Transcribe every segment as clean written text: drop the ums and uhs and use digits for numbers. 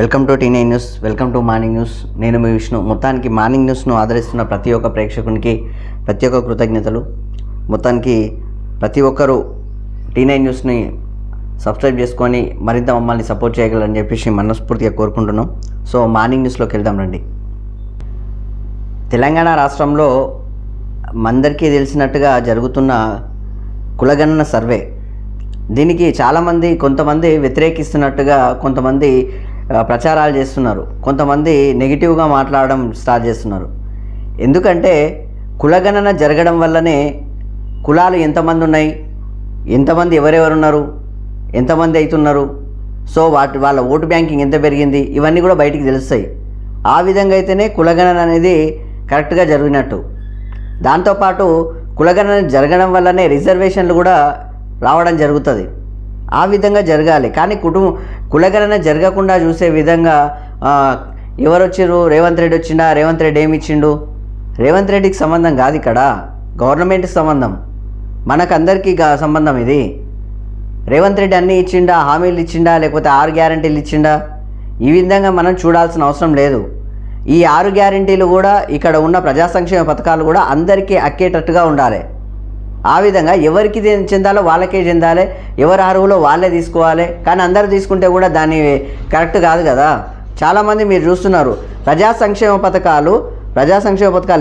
Welcome to టీ9 news, welcome to morning news. నేను మీ విష్ణు. మొత్తానికి మార్నింగ్ న్యూస్ను ఆదరిస్తున్న ప్రతి ఒక్క ప్రేక్షకునికి ప్రతి ఒక్క కృతజ్ఞతలు. మొత్తానికి ప్రతి ఒక్కరూ టీ9 న్యూస్ని సబ్స్క్రైబ్ చేసుకొని మరింత మమ్మల్ని సపోర్ట్ చేయగలరని చెప్పేసి మనస్ఫూర్తిగా కోరుకుంటున్నాం. సో మార్నింగ్ న్యూస్లోకి వెళ్దాం రండి. తెలంగాణ రాష్ట్రంలో అందరికీ తెలిసినట్టుగా జరుగుతున్న కులగణన సర్వే, దీనికి చాలామంది కొంతమంది వ్యతిరేకిస్తున్నట్టుగా కొంతమంది ప్రచారాలు చేస్తున్నారు, కొంతమంది నెగిటివ్గా మాట్లాడడం స్టార్ట్ చేస్తున్నారు. ఎందుకంటే కులగణన జరగడం వల్లనే కులాలు ఎంతమంది ఉన్నాయి, ఎంతమంది ఎవరెవరు ఉన్నారు, ఎంతమంది అవుతున్నారు, సో వాళ్ళ ఓటు బ్యాంకింగ్ ఎంత పెరిగింది, ఇవన్నీ కూడా బయటికి తెలుస్తాయి. ఆ విధంగా అయితేనే కులగణన అనేది కరెక్ట్గా జరిగినట్టు. దాంతోపాటు కులగణన జరగడం వల్లనే రిజర్వేషన్లు కూడా రావడం జరుగుతుంది. ఆ విధంగా జరగాలి. కానీ కులగణన జరగకుండా చూసే విధంగా ఎవరు వచ్చిర్రు, రేవంత్ రెడ్డి వచ్చిండా, రేవంత్ రెడ్డి ఏమి ఇచ్చిండు, రేవంత్ రెడ్డికి సంబంధం కాదు, ఇక్కడ గవర్నమెంట్కి సంబంధం, మనకందరికీ సంబంధం. ఇది రేవంత్ రెడ్డి అన్నీ ఇచ్చిండా, హామీలు ఇచ్చిండా, లేకపోతే 6 గ్యారంటీలు ఇచ్చిండా, ఈ విధంగా మనం చూడాల్సిన అవసరం లేదు. ఈ 6 గ్యారంటీలు కూడా ఇక్కడ ఉన్న ప్రజా సంక్షేమ పథకాలు కూడా అందరికీ అక్కేటట్టుగా ఉండాలి. ఆ విధంగా ఎవరికి చెందాలో వాళ్ళకే చెందాలి, ఎవరు అర్హులో వాళ్ళే తీసుకోవాలి. కానీ అందరూ తీసుకుంటే కూడా దాన్ని కరెక్ట్ కాదు కదా. చాలామంది మీరు చూస్తున్నారు, ప్రజా సంక్షేమ పథకాలు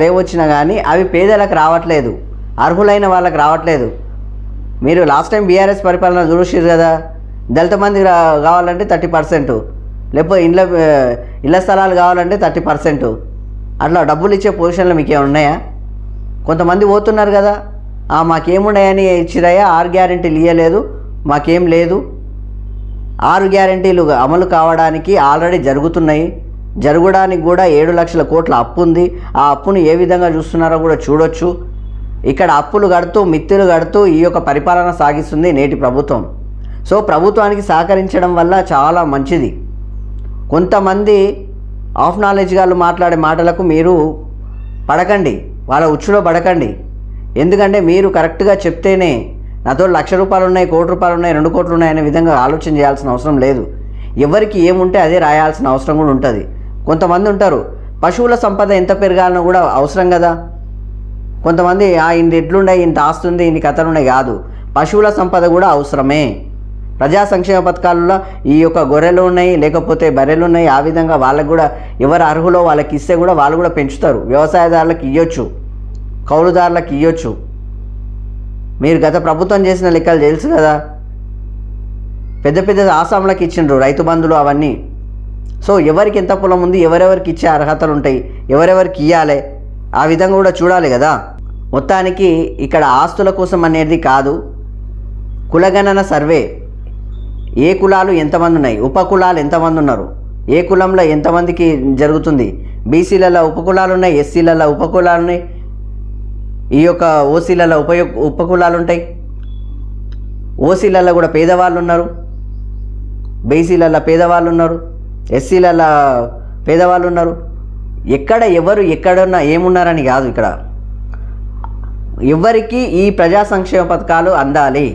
ఏవొచ్చినా కానీ అవి పేదలకు రావట్లేదు, అర్హులైన వాళ్ళకి రావట్లేదు. మీరు లాస్ట్ టైం బీఆర్ఎస్ పరిపాలన చూసిరు కదా, దళిత మంది కావాలంటే 30%, లేకపోతే ఇళ్ళ స్థలాలు కావాలంటే 30%, అట్లా డబ్బులు ఇచ్చే పొజిషన్లు మీకు ఏమైనా ఉన్నాయా? కొంతమంది పోతున్నారు కదా, మాకేమున్నాయని ఇచ్చిరాయా, 6 గ్యారెంటీలు ఇవ్వలేదు, మాకేం లేదు. 6 గ్యారెంటీలు అమలు కావడానికి ఆల్రెడీ జరుగుతున్నాయి. జరగడానికి కూడా 7 లక్షల కోట్ల అప్పు ఉంది. ఆ అప్పును ఏ విధంగా చూస్తున్నారో కూడా చూడొచ్చు. ఇక్కడ అప్పులు కడుతూ మిత్తులు కడుతూ ఈ యొక్క పరిపాలన సాగిస్తుంది నేటి ప్రభుత్వం. సో ప్రభుత్వానికి సహకరించడం వల్ల చాలా మంచిది. కొంతమంది ఆఫ్ నాలెడ్జ్ గాళ్ళు మాట్లాడే మాటలకు మీరు పడకండి, వాళ్ళ ఉచ్చులో పడకండి. ఎందుకంటే మీరు కరెక్ట్గా చెప్తేనే నాతో 1,00,000 రూపాయలు ఉన్నాయి, 1 కోటి రూపాయలు ఉన్నాయి, 2 కోట్లు ఉన్నాయి అనే విధంగా ఆలోచన చేయాల్సిన అవసరం లేదు. ఎవరికి ఏముంటే అదే రాయాల్సిన అవసరం కూడా ఉంటుంది. కొంతమంది ఉంటారు, పశువుల సంపద ఎంత పెరగాలనో కూడా అవసరం కదా. కొంతమంది ఇన్ని ఎడ్లున్నాయి, ఇంత ఆస్తుంది, ఇన్ని కథలున్నాయి కాదు, పశువుల సంపద కూడా అవసరమే. ప్రజా సంక్షేమ పథకాలలో ఈ యొక్క గొర్రెలు ఉన్నాయి, లేకపోతే బర్రెలు ఉన్నాయి, ఆ విధంగా వాళ్ళకు కూడా ఎవరు అర్హులో వాళ్ళకి ఇస్తే కూడా వాళ్ళు కూడా పెంచుతారు. వ్యవసాయదారులకు ఇవ్వచ్చు, కౌలుదారులకు ఇవ్వచ్చు. మీరు గత ప్రభుత్వం చేసిన లెక్కలు తెలుసు కదా, పెద్ద పెద్ద ఆసాములకు ఇచ్చిండ్రు రైతు బంధులు అవన్నీ. సో ఎవరికి ఎంత పొలం ఉంది, ఎవరెవరికి ఇచ్చే అర్హతలు ఉంటాయి, ఎవరెవరికి ఇవ్వాలి, ఆ విధంగా కూడా చూడాలి కదా. మొత్తానికి ఇక్కడ ఆస్తుల కోసం అనేది కాదు, కులగణన సర్వే, ఏ కులాలు ఎంతమంది ఉన్నాయి, ఉపకులాలు ఎంతమంది ఉన్నారు, ఏ కులంలో ఎంతమందికి జరుగుతుంది, బీసీలలో ఉపకులాలు ఉన్నాయి, ఎస్సీలలో ఉపకులాలు ఉన్నాయి, ఈ యొక్క ఓసీలలో ఉపకులాలు ఉంటాయి, ఓసీలలో కూడా పేదవాళ్ళు ఉన్నారు, బీసీలలో పేదవాళ్ళు ఉన్నారు, ఎస్సీలలో పేదవాళ్ళు ఉన్నారు. ఎవరు ఎక్కడున్నా ఏమున్నారని కాదు, ఇక్కడ ఎవరికి ఈ ప్రజా సంక్షేమ పథకాలు అందాలి,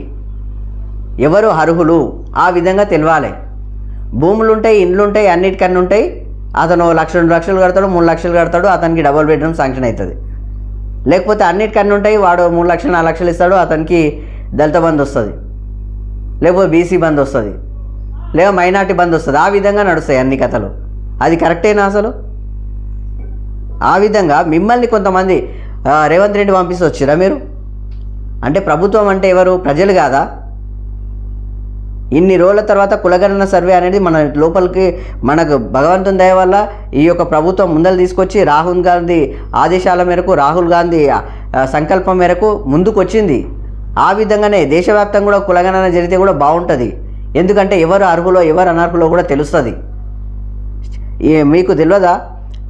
ఎవరు అర్హులు, ఆ విధంగా తెలియాలి. భూములు ఉంటాయి, ఇండ్లు ఉంటాయి, అన్నిటికన్నా ఉంటాయి. అతను 1,00,000 2 లక్షలు కడతాడు, 3 లక్షలు కడతాడు, అతనికి డబుల్ బెడ్రూమ్ శాంక్షన్ అవుతుంది. లేకపోతే అన్నిటికన్నా ఉంటాయి, వాడు 3 లక్షలు 4 లక్షలు ఇస్తాడు, అతనికి దళిత బంధు వస్తుంది, లేకపోతే బీసీ బంధు వస్తుంది, లేదా మైనార్టీ బంధు వస్తుంది. ఆ విధంగా నడుస్తాయి అన్ని కథలు. అది కరెక్టేనా అసలు? ఆ విధంగా మిమ్మల్ని కొంతమంది రేవంత్ రెడ్డి పంపిస్తూ వచ్చిరా మీరు? అంటే ప్రభుత్వం అంటే ఎవరు? ప్రజలు కాదా? ఇన్ని రోజుల తర్వాత కులగణన సర్వే అనేది మన లోపలికి మనకు భగవంతుని దయ వల్ల ఈ యొక్క ప్రభుత్వం ముందలు తీసుకొచ్చి రాహుల్ గాంధీ ఆదేశాల మేరకు, రాహుల్ గాంధీ సంకల్పం మేరకు ముందుకు వచ్చింది. ఆ విధంగానే దేశవ్యాప్తంగా కూడా కులగణన జరిగితే కూడా బాగుంటుంది. ఎందుకంటే ఎవరు అర్హులో ఎవరు అనర్హులో కూడా తెలుస్తుంది. మీకు తెలియదా?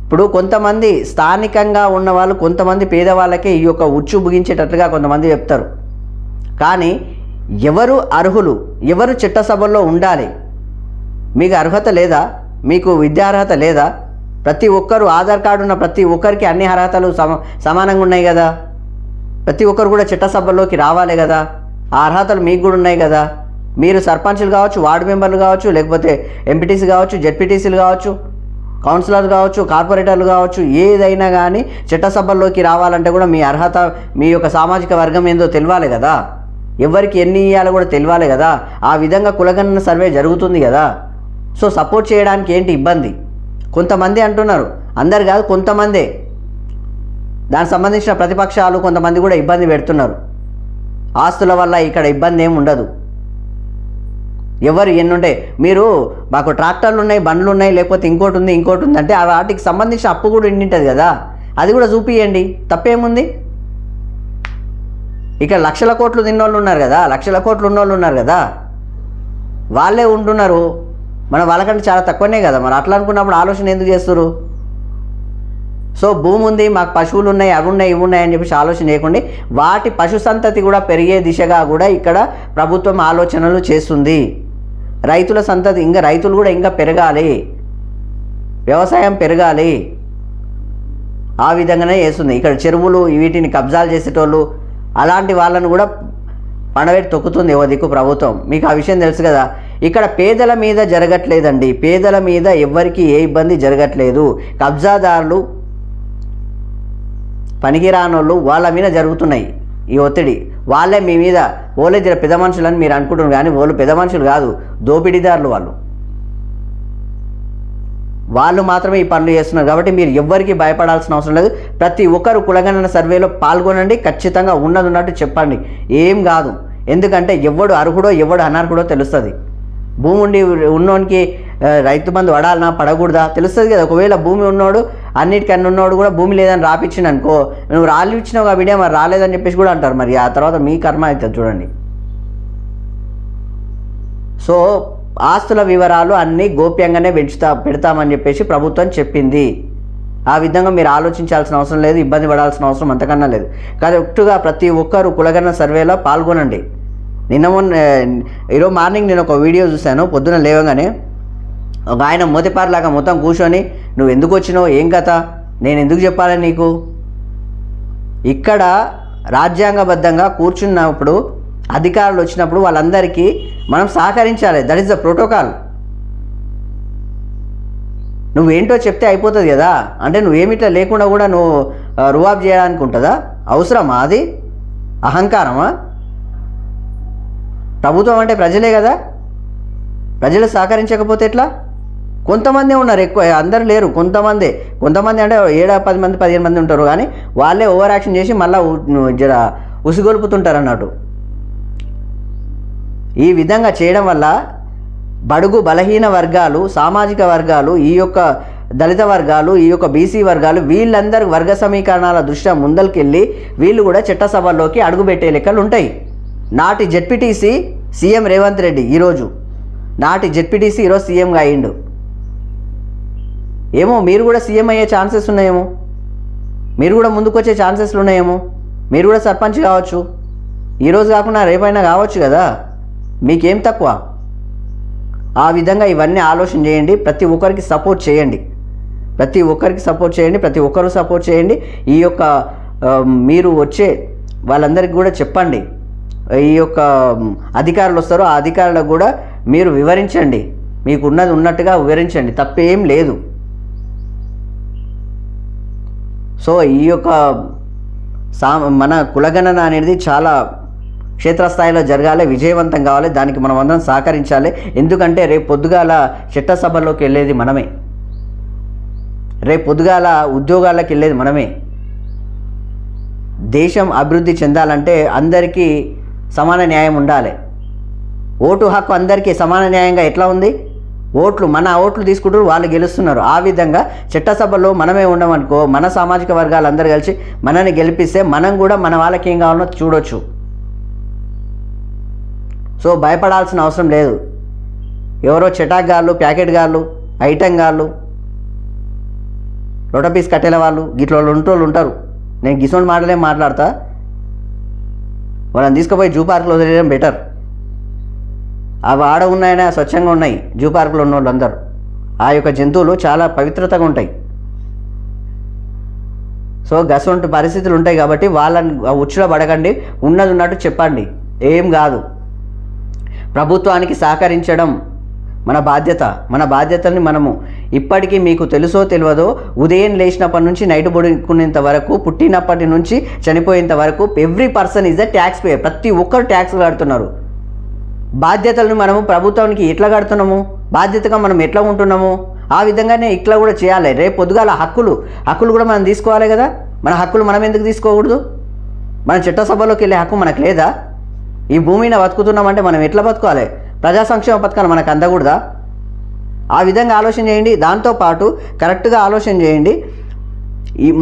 ఇప్పుడు కొంతమంది స్థానికంగా ఉన్న వాళ్ళు, కొంతమంది పేదవాళ్ళకే ఈ యొక్క ఉచ్చు ముగించేటట్లుగా కొంతమంది చెప్తారు. కానీ ఎవరు అర్హులు, ఎవరు చట్టసభల్లో ఉండాలి, మీకు అర్హత లేదా, మీకు విద్యా అర్హత లేదా? ప్రతి ఒక్కరు ఆధార్ కార్డు ఉన్న ప్రతి ఒక్కరికి అన్ని అర్హతలు సమానంగా ఉన్నాయి కదా. ప్రతి ఒక్కరు కూడా చట్టసభల్లోకి రావాలి కదా. ఆ అర్హతలు మీకు కూడా ఉన్నాయి కదా. మీరు సర్పంచులు కావచ్చు, వార్డు మెంబర్లు కావచ్చు, లేకపోతే ఎంపీటీసీ కావచ్చు, జెడ్పీటీసీలు కావచ్చు, కౌన్సిలర్ కావచ్చు, కార్పొరేటర్లు కావచ్చు, ఏదైనా కానీ చట్టసభల్లోకి రావాలంటే కూడా మీ అర్హత, మీ యొక్క సామాజిక వర్గం ఏందో తెలియాలి కదా, ఎవరికి ఎన్ని ఇవ్వాలో కూడా తెలియాలి కదా. ఆ విధంగా కులగణన సర్వే జరుగుతుంది కదా. సో సపోర్ట్ చేయడానికి ఏంటి ఇబ్బంది? కొంతమంది అంటున్నారు, అందరు కాదు, కొంతమందే, దానికి సంబంధించిన ప్రతిపక్షాలు కొంతమంది కూడా ఇబ్బంది పెడుతున్నారు. ఆస్తుల వల్ల ఇక్కడ ఇబ్బంది ఏమి ఉండదు. ఎవరు ఎన్నుంటే మీరు మాకు ట్రాక్టర్లు ఉన్నాయి, బండ్లు ఉన్నాయి, లేకపోతే ఇంకోటి ఉంది అంటే వాటికి సంబంధించిన అప్పు కూడా ఉండింటుంది కదా, అది కూడా చూపియండి, తప్పేముంది? ఇక్కడ లక్షల కోట్లు తిన్నోళ్ళు ఉన్నారు కదా, లక్షల కోట్లు ఉన్నోళ్ళు ఉన్నారు కదా, వాళ్ళే ఉంటున్నారు. మనం వాళ్ళకంటే చాలా తక్కువనే కదా. మరి అట్లా అనుకున్నప్పుడు ఆలోచన ఎందుకు చేస్తారు? సో భూమి ఉంది, మాకు పశువులు ఉన్నాయి, అవి ఉన్నాయి, ఇవి ఉన్నాయి అని చెప్పేసి ఆలోచన చేయకుండా వాటి పశు సంతతి కూడా పెరిగే దిశగా కూడా ఇక్కడ ప్రభుత్వం ఆలోచనలు చేస్తుంది. రైతుల సంతతి రైతులు కూడా ఇంకా పెరగాలి, వ్యవసాయం పెరగాలి, ఆ విధంగానే చేస్తుంది. ఇక్కడ చెరువులు వీటిని కబ్జాలు చేసేటోళ్ళు అలాంటి వాళ్ళను కూడా పండబెట్టి తొక్కుతుంది ఓ దిక్కు ప్రభుత్వం. మీకు ఆ విషయం తెలుసు కదా. ఇక్కడ పేదల మీద జరగట్లేదండి, పేదల మీద ఎవ్వరికి ఏ ఇబ్బంది జరగట్లేదు. కబ్జాదారులు, పనికిరానోళ్ళు వాళ్ళ మీద జరుగుతున్నాయి ఈ ఒత్తిడి. వాళ్ళే మీ మీద ఓలే జర పెద్ద మనుషులని మీరు అనుకుంటున్నారు, కానీ వాళ్ళు పెద్ద మనుషులు కాదు, దోపిడీదారులు. వాళ్ళు మాత్రమే ఈ పనులు చేస్తున్నారు. కాబట్టి మీరు ఎవ్వరికి భయపడాల్సిన అవసరం లేదు. ప్రతి ఒక్కరు కులగణన సర్వేలో పాల్గొనండి, ఖచ్చితంగా ఉన్నట్టు చెప్పండి, ఏం కాదు. ఎందుకంటే ఎవడు అర్హుడో ఎవడు అనర్హుడో తెలుస్తుంది. భూమి ఉండి ఉన్నోనికి రైతు బంధు పడాలనా పడకూడదా తెలుస్తుంది కదా. ఒకవేళ భూమి ఉన్నోడు అన్నిటికన్నా ఉన్నోడు కూడా భూమి లేదని రాపిచ్చిండు అనుకో, నువ్వు రాళ్ళు ఇచ్చినావు కాబట్టి మరి రాలేదని చెప్పేసి కూడా అంటారు. మరి ఆ తర్వాత మీ కర్మ అవుతుంది చూడండి. సో ఆస్తుల వివరాలు అన్నీ గోప్యంగానే పెడతామని చెప్పేసి ప్రభుత్వం చెప్పింది. ఆ విధంగా మీరు ఆలోచించాల్సిన అవసరం లేదు, ఇబ్బంది పడాల్సిన అవసరం అంతకన్నా లేదు. కరెక్ట్గా ప్రతి ఒక్కరు కులగణన సర్వేలో పాల్గొనండి. ఈరోజు మార్నింగ్ నేను ఒక వీడియో చూశాను. పొద్దున లేవగానే ఒక ఆయన మోతిపార్లాగా మొత్తం కూర్చొని, నువ్వు ఎందుకు వచ్చినావు, ఏం కథ, నేను ఎందుకు చెప్పాలని నీకు? ఇక్కడ రాజ్యాంగబద్ధంగా కూర్చున్నప్పుడు అధికారులు వచ్చినప్పుడు వాళ్ళందరికీ మనం సహకరించాలి. That is the protocol. నువ్వేంటో చెప్తే అయిపోతుంది కదా. అంటే నువ్వేమిట్లా లేకుండా కూడా నువ్వు రువాబ్ చేయడానికి ఉంటుందా? అవసరమా అది? అహంకారమా? ప్రభుత్వం అంటే ప్రజలే కదా, ప్రజలు సహకరించకపోతే ఎట్లా? కొంతమంది ఉన్నారు, ఎక్కువ అందరు లేరు, కొంతమంది అంటే 7-10 మంది 15 మంది ఉంటారు, కానీ వాళ్ళే ఓవర్ యాక్షన్ చేసి మళ్ళీ జర ఉసిగొల్పుతుంటారు అన్నట్టు. ఈ విధంగా చేయడం వల్ల బడుగు బలహీన వర్గాలు, సామాజిక వర్గాలు, ఈ యొక్క దళిత వర్గాలు, ఈ యొక్క బీసీ వర్గాలు, వీళ్ళందరూ వర్గ సమీకరణాల దృష్ట్యా ముందరికెళ్ళి వీళ్ళు కూడా చట్టసభల్లోకి అడుగుపెట్టే లెక్కలు ఉంటాయి. నాటి జెడ్పీటీసీ సీఎం రేవంత్ రెడ్డి ఈరోజు, నాటి జెడ్పీటీసీ ఈరోజు సీఎంగా అయ్యిండు. ఏమో మీరు కూడా సీఎం అయ్యే ఛాన్సెస్ ఉన్నాయేమో, మీరు కూడా ముందుకు వచ్చే ఛాన్సెస్లు ఉన్నాయేమో, మీరు కూడా సర్పంచ్ కావచ్చు, ఈరోజు కాకుండా రేపైనా కావచ్చు కదా. మీకేం తక్కువ? ఆ విధంగా ఇవన్నీ ఆలోచన చేయండి. ప్రతి ఒక్కరికి సపోర్ట్ చేయండి, ప్రతి ఒక్కరికి సపోర్ట్ చేయండి, ప్రతి ఒక్కరు సపోర్ట్ చేయండి. ఈ యొక్క మీరు వచ్చే వాళ్ళందరికీ కూడా చెప్పండి. ఈ యొక్క అధికారులు వస్తారో ఆ అధికారులకు కూడా మీరు వివరించండి, మీకు ఉన్నది ఉన్నట్టుగా వివరించండి, తప్పేం లేదు. సో ఈ యొక్క మన కులగణన అనేది చాలా క్షేత్రస్థాయిలో జరగాలి, విజయవంతం కావాలి. దానికి మనం అందరం సహకరించాలి. ఎందుకంటే రేపు పొద్దుగాల చట్టసభల్లోకి వెళ్ళేది మనమే, రేపు పొద్దుగాల ఉద్యోగాలకు వెళ్ళేది మనమే. దేశం అభివృద్ధి చెందాలంటే అందరికీ సమాన న్యాయం ఉండాలి. ఓటు హక్కు అందరికీ సమాన న్యాయంగా ఎట్లా ఉంది? మన ఓట్లు తీసుకుంటూ వాళ్ళు గెలుస్తున్నారు. ఆ విధంగా చట్టసభలో మనమే ఉండమనుకో, మన సామాజిక వర్గాలు అందరూ కలిసి మనని గెలిపిస్తే మనం కూడా మన వాళ్ళకి ఏం కావాలో చూడొచ్చు. సో భయపడాల్సిన అవసరం లేదు. ఎవరో చటాక్గాళ్ళు, ప్యాకెట్ గాళ్ళు, ఐటెం గాళ్ళు, రొటపీస్ కట్టెల వాళ్ళు గిట్ల వాళ్ళు ఉంటారు. నేను గిసోంటి మాటలే మాట్లాడతా. వాళ్ళని తీసుకుపోయి జూ పార్కులో వదిలేయడం బెటర్. అవి ఆడ ఉన్నాయనే స్వచ్ఛంగా ఉన్నాయి జూ పార్కులో ఉన్న వాళ్ళందరూ. ఆ యొక్క జంతువులు చాలా పవిత్రతగా ఉంటాయి. సో గసొంటి పరిస్థితులు ఉంటాయి కాబట్టి వాళ్ళని ఉచ్చులో పడకండి, ఉన్నది ఉన్నట్టు చెప్పండి, ఏం కాదు. ప్రభుత్వానికి సహకరించడం మన బాధ్యత. మన బాధ్యతల్ని మనము ఇప్పటికీ మీకు తెలుసో తెలియదో ఉదయం లేచినప్పటి నుంచి నైట్ పడుకునేంత వరకు, పుట్టినప్పటి నుంచి చనిపోయేంత వరకు every person is the tax payer. ప్రతి ఒక్కరు ట్యాక్స్ కడుతున్నారు. బాధ్యతలను మనము ప్రభుత్వానికి ఎట్లా కడుతున్నాము, బాధ్యతగా మనం ఎట్లా ఉంటున్నాము, ఆ విధంగానే ఇట్లా కూడా చేయాలి. రేపు పొద్దుగాల హక్కులు కూడా మనం తీసుకోవాలి కదా. మన హక్కులు మనం ఎందుకు తీసుకోకూడదు? మన చట్టసభలోకి వెళ్ళే హక్కు మనకు లేదా? ఈ భూమిని బతుకుతున్నామంటే మనం ఎట్లా బతుకోవాలి? ప్రజా సంక్షేమ పథకాలు మనకు అందకూడదా? ఆ విధంగా ఆలోచన చేయండి. దాంతోపాటు కరెక్ట్గా ఆలోచన చేయండి.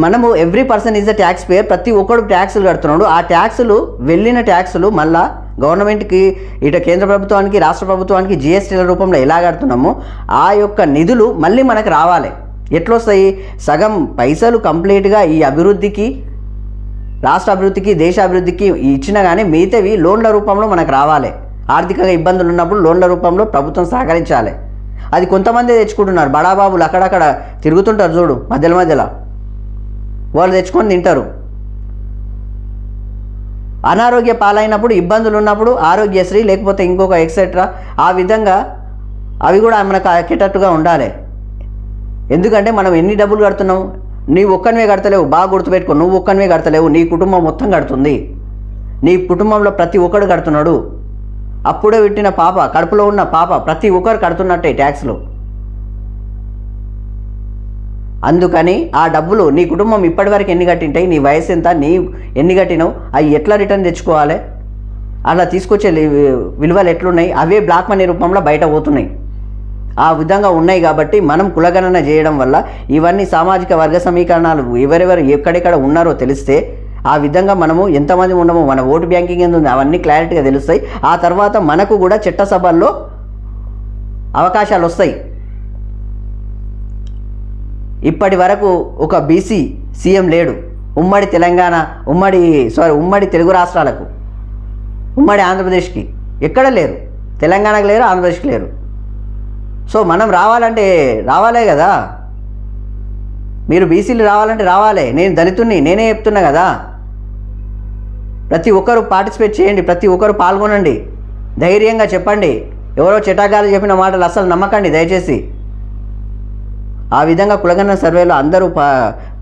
మనము every person is the tax payer. ప్రతి ఒక్కడు ట్యాక్సులు కడుతున్నాడు. ఆ ట్యాక్సులు వెళ్ళిన ట్యాక్సులు మళ్ళా గవర్నమెంట్కి, ఇటు కేంద్ర ప్రభుత్వానికి, రాష్ట్ర ప్రభుత్వానికి జిఎస్టీల రూపంలో ఎలా కడుతున్నామో ఆ యొక్క నిధులు మళ్ళీ మనకు రావాలి. ఎట్లొస్తాయి? సగం పైసలు కంప్లీట్గా ఈ అభివృద్ధికి, రాష్ట్ర అభివృద్ధికి, దేశ అభివృద్ధికి ఇచ్చినా కానీ మిగతావి లోన్ల రూపంలో మనకు రావాలి. ఆర్థికంగా ఇబ్బందులు ఉన్నప్పుడు లోన్ల రూపంలో ప్రభుత్వం సహకరించాలి. అది కొంతమంది తెచ్చుకుంటున్నారు. బడాబాబులు అక్కడక్కడ తిరుగుతుంటారు చూడు, మధ్యలో వాళ్ళు తెచ్చుకొని తింటారు. అనారోగ్య పాలైనప్పుడు, ఇబ్బందులు ఉన్నప్పుడు ఆరోగ్యశ్రీ లేకపోతే ఇంకొక ఎక్సెట్రా, ఆ విధంగా అవి కూడా మనకు అక్కేటట్టుగా ఉండాలి. ఎందుకంటే మనం ఎన్ని డబ్బులు కడుతున్నావు? నీవు ఒక్కనివే కడతలేవు. బాగా గుర్తుపెట్టుకో, నువ్వు ఒక్కనివే కడతలేవు, నీ కుటుంబం మొత్తం కడుతుంది. నీ కుటుంబంలో ప్రతి ఒక్కడు కడుతున్నాడు. అప్పుడే పుట్టిన పాప, కడుపులో ఉన్న పాప, ప్రతి ఒక్కరు కడుతున్నట్టే ట్యాక్స్లు. అందుకని ఆ డబ్బులు నీ కుటుంబం ఇప్పటివరకు ఎన్ని కట్టింటాయి, నీ వయసు ఎంత, నీ ఎన్ని కట్టినావు, అవి ఎట్లా రిటర్న్ తెచ్చుకోవాలి, అలా తీసుకొచ్చే విలువలు ఎట్లున్నాయి, అవే బ్లాక్ మనీ రూపంలో బయట పోతున్నాయి. ఆ విధంగా ఉన్నాయి కాబట్టి మనం కులగణన చేయడం వల్ల ఇవన్నీ సామాజిక వర్గ సమీకరణాలు ఎవరెవరు ఎక్కడెక్కడ ఉన్నారో తెలిస్తే, ఆ విధంగా మనము ఎంతమంది ఉండమో, మన ఓటు బ్యాంకింగ్ ఎంత ఉంది, అవన్నీ క్లారిటీగా తెలుస్తాయి. ఆ తర్వాత మనకు కూడా చట్టసభల్లో అవకాశాలు వస్తాయి. ఇప్పటి వరకు ఒక బీసీ సీఎం లేడు. ఉమ్మడి తెలంగాణ, ఉమ్మడి తెలుగు రాష్ట్రాలకు, ఉమ్మడి ఆంధ్రప్రదేశ్కి ఎక్కడ లేరు. తెలంగాణకు లేరు, ఆంధ్రప్రదేశ్కి లేరు. సో మనం రావాలే కదా. మీరు బీసీలు రావాలంటే రావాలి. నేను దళితుడిని, నేనే చెప్తున్నా కదా. ప్రతి ఒక్కరు పార్టిసిపేట్ చేయండి, ప్రతి ఒక్కరు పాల్గొనండి, ధైర్యంగా చెప్పండి. ఎవరో చెటాగాలు చెప్పిన మాటలు అసలు నమ్మకండి దయచేసి. ఆ విధంగా కులగణన సర్వేలో అందరూ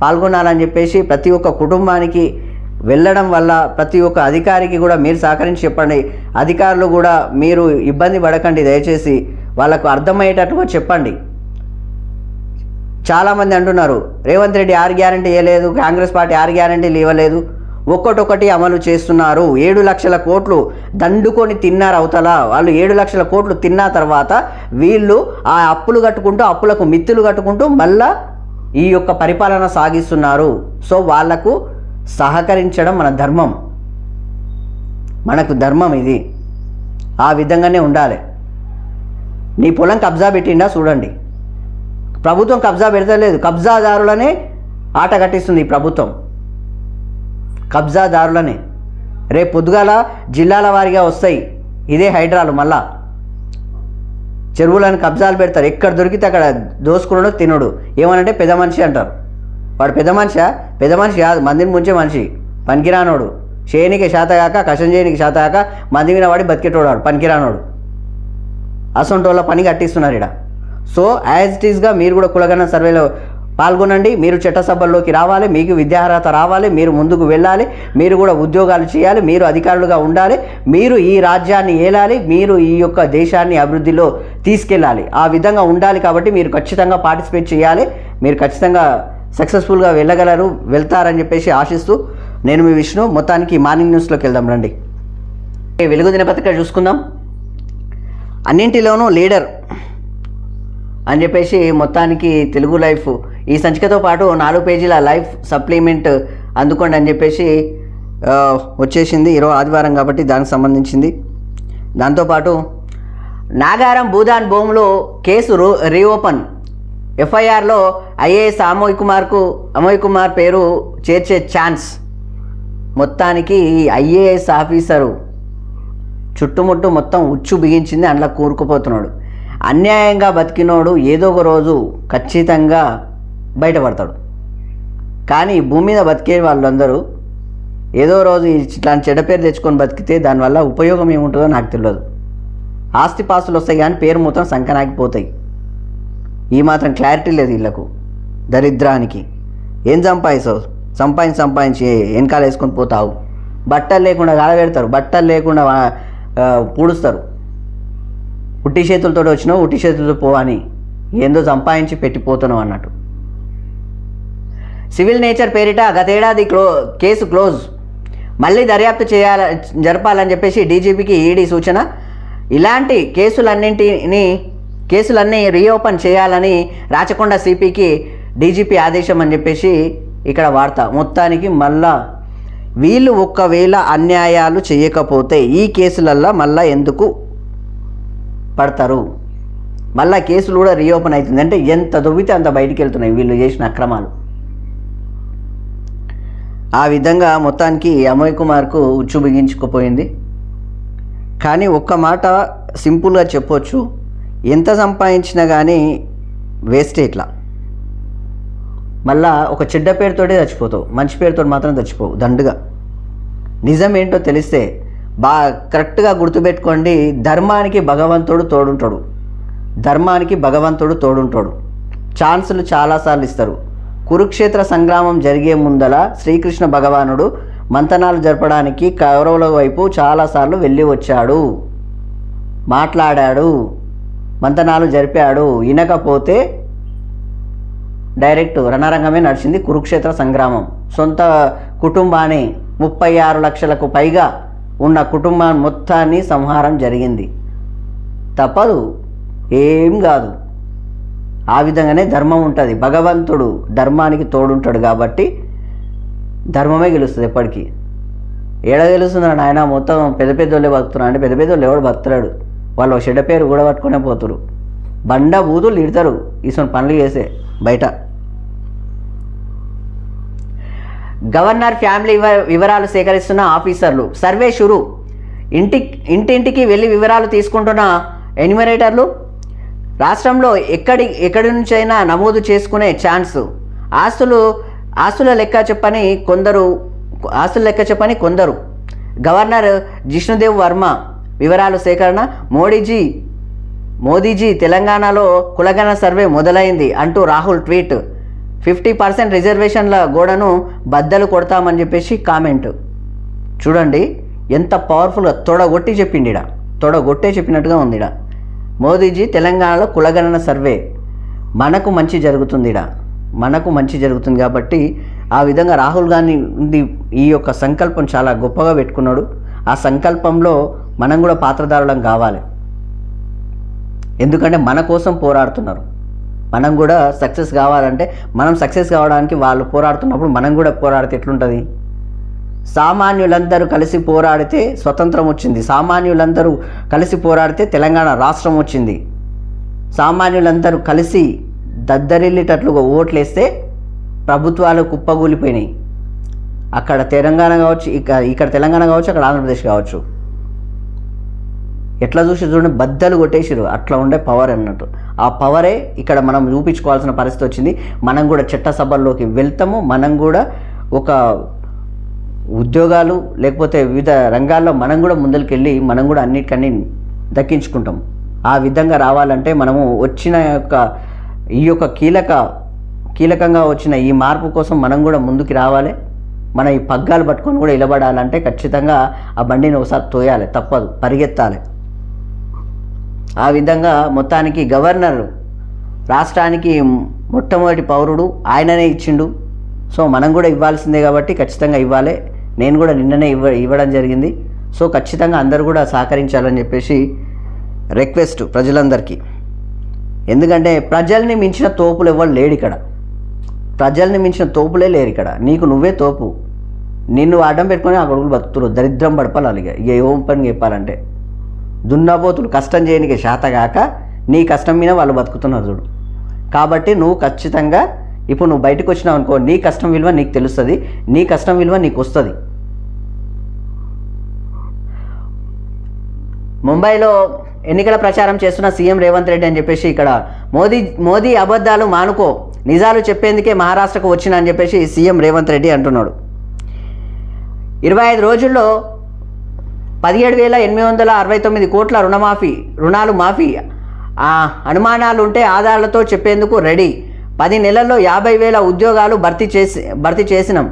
పాల్గొనాలని చెప్పేసి ప్రతి ఒక్క కుటుంబానికి వెళ్ళడం వల్ల ప్రతి ఒక్క అధికారికి కూడా మీరు సహకరించి చెప్పండి. అధికారులు కూడా మీరు ఇబ్బంది పడకండి దయచేసి, వాళ్ళకు అర్థమయ్యేటట్టుగా చెప్పండి. చాలామంది అంటున్నారు రేవంత్ రెడ్డి 6 గ్యారెంటీ ఇవ్వలేదు, కాంగ్రెస్ పార్టీ 6 గ్యారెంటీలు ఇవ్వలేదు, ఒక్కటొక్కటి అమలు చేస్తున్నారు. 7 లక్షల కోట్లు దండుకొని తిన్నారు అవతల. వాళ్ళు 7 లక్షల కోట్లు తిన్న తర్వాత వీళ్ళు ఆ అప్పులు కట్టుకుంటూ, అప్పులకు మిత్తులు కట్టుకుంటూ మళ్ళా ఈ యొక్క పరిపాలన సాగిస్తున్నారు. సో వాళ్లకు సహకరించడం మన ధర్మం, మనకు ధర్మం ఇది. ఆ విధంగానే ఉండాలి. నీ పొలం కబ్జా పెట్టిండా చూడండి. ప్రభుత్వం కబ్జా పెడతలేదు, కబ్జాదారులనే ఆట కట్టిస్తుంది ఈ ప్రభుత్వం. కబ్జాదారులనే రేపు పొద్దుగాల జిల్లాల వారీగా వస్తాయి ఇదే హైడ్రాలు. మళ్ళా చెరువులను కబ్జాలు పెడతారు. ఎక్కడ దొరికితే అక్కడ దోసుకున్నాడు తినడు. ఏమనంటే పెద్ద మనిషి అంటారు. వాడు పెద్ద మనిషి కాదు, మందిని ముంచే మనిషి, పనికిరానోడు. చేయనికి శాతగాక, కషం చేయనికి శాతగాక మంది మీద వాడి బతికేటోడు, వాడు పనికిరానోడు. అసొంటోళ్ళ పని కట్టిస్తున్నారు ఇక్కడ. సో యాజ్ ఇట్ ఈస్గా మీరు కూడా కులగణన సర్వేలో పాల్గొనండి. మీరు చట్టసభల్లోకి రావాలి, మీకు విద్యార్హత రావాలి, మీరు ముందుకు వెళ్ళాలి, మీరు కూడా ఉద్యోగాలు చేయాలి, మీరు అధికారులుగా ఉండాలి, మీరు ఈ రాజ్యాన్ని ఏలాలి, మీరు ఈ యొక్క దేశాన్ని అభివృద్ధిలో తీసుకెళ్ళాలి. ఆ విధంగా ఉండాలి. కాబట్టి మీరు ఖచ్చితంగా పార్టిసిపేట్ చేయాలి. మీరు ఖచ్చితంగా సక్సెస్ఫుల్గా వెళ్తారని చెప్పేసి ఆశిస్తూ నేను మీ విష్ణు. మొత్తానికి మార్నింగ్ న్యూస్లోకి వెళ్దాం రండి. వెలుగు దినపత్రిక చూసుకుందాం. అన్నింటిలోనూ లీడర్ అని చెప్పేసి మొత్తానికి తెలుగు లైఫ్ ఈ సంచికతో పాటు 4 పేజీల లైఫ్ సప్లిమెంట్ అందుకోండి అని చెప్పేసి వచ్చేసింది. ఈరోజు ఆదివారం కాబట్టి దానికి సంబంధించింది. దాంతోపాటు నాగారం భూదాన్ భూములు కేసు రీఓపెన్. ఎఫ్ఐఆర్లో ఐఏఎస్ అమోయ్ కుమార్ పేరు చేర్చే ఛాన్స్. మొత్తానికి ఐఏఎస్ ఆఫీసరు చుట్టుముట్టు మొత్తం ఉచ్చు బిగించింది. అందులో కూరుకుపోతున్నాడు. అన్యాయంగా బతికినోడు ఏదో ఒక రోజు ఖచ్చితంగా బయటపడతాడు. కానీ భూమి మీద బతికే వాళ్ళందరూ ఏదో రోజు ఇట్లాంటి చెడ్డ పేరు తెచ్చుకొని బతికితే దానివల్ల ఉపయోగం ఏముంటుందో నాకు తెలియదు. ఆస్తిపాస్తులు వస్తాయి కానీ పేరు మొత్తం సంకనాగిపోతాయి. ఈ మాత్రం క్లారిటీ లేదు వీళ్ళకు. దరిద్రానికి ఏం సంపాదించి వెనకాల వేసుకొని పోతావు. బట్టలు లేకుండా గాలబెడతారు, బట్టలు లేకుండా పూడుస్తారు. ఉట్టి చేతులతో వచ్చినావు, ఉట్టి చేతులతో పోవని ఏందో సంపాదించి పెట్టిపోతున్నావు అన్నట్టు. సివిల్ నేచర్ పేరిట గతేడాది కేసు క్లోజ్, మళ్ళీ దర్యాప్తు జరపాలని చెప్పేసి డీజీపీకి ఈడీ సూచన. ఇలాంటి కేసులన్నీ రీఓపెన్ చేయాలని రాచకొండ సిపికి డీజీపీ ఆదేశం అని చెప్పేసి ఇక్కడ వార్త. మొత్తానికి మళ్ళా వీళ్ళు ఒక్కవేళ అన్యాయాలు చేయకపోతే ఈ కేసులల్లో మళ్ళీ ఎందుకు పడతారు, మళ్ళీ కేసులు కూడా రీఓపెన్ అవుతుంది. అంటే ఎంత దొబ్బితే అంత బయటికి వెళ్తున్నాయి వీళ్ళు చేసిన అక్రమాలు. ఆ విధంగా మొత్తానికి అమోయ్ కుమార్కు ఉచ్చు బిగించుకుపోయింది. కానీ ఒక్క మాట సింపుల్గా చెప్పొచ్చు, ఎంత సంపాదించినా కానీ వేస్టే. ఇట్లా మళ్ళా ఒక చెడ్డ పేరుతోటే చచ్చిపోతావు, మంచి పేరుతో మాత్రం చచ్చిపోవు దండుగా. నిజం ఏంటో తెలిస్తే కరెక్ట్గా గుర్తుపెట్టుకోండి, ధర్మానికి భగవంతుడు తోడుంటాడు. ఛాన్సులు చాలాసార్లు ఇస్తారు. కురుక్షేత్ర సంగ్రామం జరిగే ముందల శ్రీకృష్ణ భగవానుడు మంతనాలు జరపడానికి కౌరవుల వైపు చాలాసార్లు వెళ్ళి వచ్చాడు, మాట్లాడాడు, మంతనాలు జరిపాడు. వినకపోతే డైరెక్ట్ రణరంగమే నడిచింది కురుక్షేత్ర సంగ్రామం. సొంత కుటుంబాన్ని 36 లక్షలకు పైగా ఉన్న కుటుంబాన్ని మొత్తాన్ని సంహారం జరిగింది. తప్పదు, ఏం కాదు. ఆ విధంగానే ధర్మం ఉంటుంది. భగవంతుడు ధర్మానికి తోడుంటాడు కాబట్టి ధర్మమే గెలుస్తుంది ఎప్పటికీ. ఏడ గెలుస్తున్నాడు ఆయన, మొత్తం పెద్ద పెద్దోళ్ళే బతుకుతున్నాడు అంటే పెద్ద పెద్దోళ్ళు ఎవడు బతుకుతాడు, వాళ్ళు చెడ్డ పేరు కూడా పట్టుకునే పోతురు. బండ బూతులు తిడతారు ఈసొని పనులు చేసే బయట. గవర్నర్ ఫ్యామిలీ వివరాలు సేకరిస్తున్న ఆఫీసర్లు, సర్వే షురు. ఇంటింటికి వెళ్ళి వివరాలు తీసుకుంటున్న ఎన్యూమరేటర్లు. రాష్ట్రంలో ఎక్కడి నుంచైనా నమోదు చేసుకునే ఛాన్స్. ఆస్తుల లెక్క చెప్పని కొందరు. గవర్నర్ జిష్ణుదేవ్ వర్మ వివరాలు సేకరణ. మోదీజీ తెలంగాణలో కులగణన సర్వే మొదలైంది అంటూ రాహుల్ ట్వీట్. 50% రిజర్వేషన్ల గోడను బద్దలు కొడతామని చెప్పేసి కామెంట్. చూడండి ఎంత పవర్ఫుల్గా తొడగొట్టే చెప్పినట్టుగా ఉంది. మోదీజీ తెలంగాణలో కులగణన సర్వే మనకు మంచి జరుగుతుంది కాబట్టి ఆ విధంగా రాహుల్ గాంధీ ఈ యొక్క సంకల్పం చాలా గొప్పగా పెట్టుకున్నాడు. ఆ సంకల్పంలో మనం కూడా పాత్రధారులం కావాలి. ఎందుకంటే మన కోసం పోరాడుతున్నారు. మనం కూడా సక్సెస్ కావాలంటే, మనం సక్సెస్ కావడానికి వాళ్ళు పోరాడుతున్నప్పుడు మనం కూడా పోరాడితే ఎట్లుంటుంది? సామాన్యులందరూ కలిసి పోరాడితే స్వతంత్రం వచ్చింది, సామాన్యులందరూ కలిసి పోరాడితే తెలంగాణ రాష్ట్రం వచ్చింది. సామాన్యులందరూ కలిసి దద్దరిల్లేటట్లుగా ఓట్లేస్తే ప్రభుత్వాలు కుప్పగూలిపోయినాయి. అక్కడ తెలంగాణ కావచ్చు, ఇక్కడ తెలంగాణ కావచ్చు, అక్కడ ఆంధ్రప్రదేశ్ కావచ్చు. ఎట్లా చూడండి, బద్దలు కొట్టేసారు. అట్లా ఉండే పవర్ అన్నట్టు. ఆ పవరే ఇక్కడ మనం చూపించుకోవాల్సిన పరిస్థితి వచ్చింది. మనం కూడా చట్టసభల్లోకి వెళ్తాము. మనం కూడా ఒక ఉద్యోగాలు లేకపోతే వివిధ రంగాల్లో మనం కూడా ముందరికెళ్ళి మనం కూడా అన్నిటికన్నీ దక్కించుకుంటాం. ఆ విధంగా రావాలంటే మనము ఈ యొక్క కీలకంగా వచ్చిన ఈ మార్పు కోసం మనం కూడా ముందుకు రావాలి. మన ఈ పగ్గాలు పట్టుకొని కూడా నిలబడాలంటే ఖచ్చితంగా ఆ బండిని ఒకసారి తోయాలి, తప్పదు, పరిగెత్తాలి. ఆ విధంగా మొత్తానికి గవర్నర్ రాష్ట్రానికి మొట్టమొదటి పౌరుడు, ఆయననే ఇచ్చిండు. సో మనం కూడా ఇవ్వాల్సిందే కాబట్టి ఖచ్చితంగా ఇవ్వాలి. నేను కూడా నిన్ననే ఇవ్వడం జరిగింది. సో ఖచ్చితంగా అందరూ కూడా సహకరించాలని చెప్పేసి రిక్వెస్ట్ ప్రజలందరికీ. ఎందుకంటే ప్రజల్ని మించిన తోపులు ఎవరు లేడు ఇక్కడ. ప్రజల్ని మించిన తోపులే లేరు ఇక్కడ. నీకు నువ్వే తోపు. నిన్ను అడ్డం పెట్టుకొని ఆ కొడుకులు బతుకుతురు. దరిద్రం పడపాలి అలాగే. ఇక ఏం పని చెప్పాలంటే దున్నపోతులు కష్టం చేయడానికి శాతగాక నీ కష్టం మీద వాళ్ళు బతుకుతున్నారు చూడు. కాబట్టి నువ్వు ఖచ్చితంగా ఇప్పుడు నువ్వు బయటకు వచ్చినావు అనుకో, నీ కష్టం విలువ నీకు తెలుస్తుంది, నీ కష్టం విలువ నీకు వస్తుంది. ముంబైలో ఎన్నికల ప్రచారం చేస్తున్న సీఎం రేవంత్ రెడ్డి అని చెప్పేసి ఇక్కడ మోదీ అబద్ధాలు మానుకో, నిజాలు చెప్పేందుకే మహారాష్ట్రకు వచ్చిన అని చెప్పేసి సీఎం రేవంత్ రెడ్డి అంటున్నాడు. 25 రోజుల్లో 17,869 కోట్ల రుణాలు మాఫీ. అనుమానాలు ఉంటే ఆధారాలతో చెప్పేందుకు రెడీ. 10 నెలల్లో 50,000 ఉద్యోగాలు భర్తీ చేసినాం.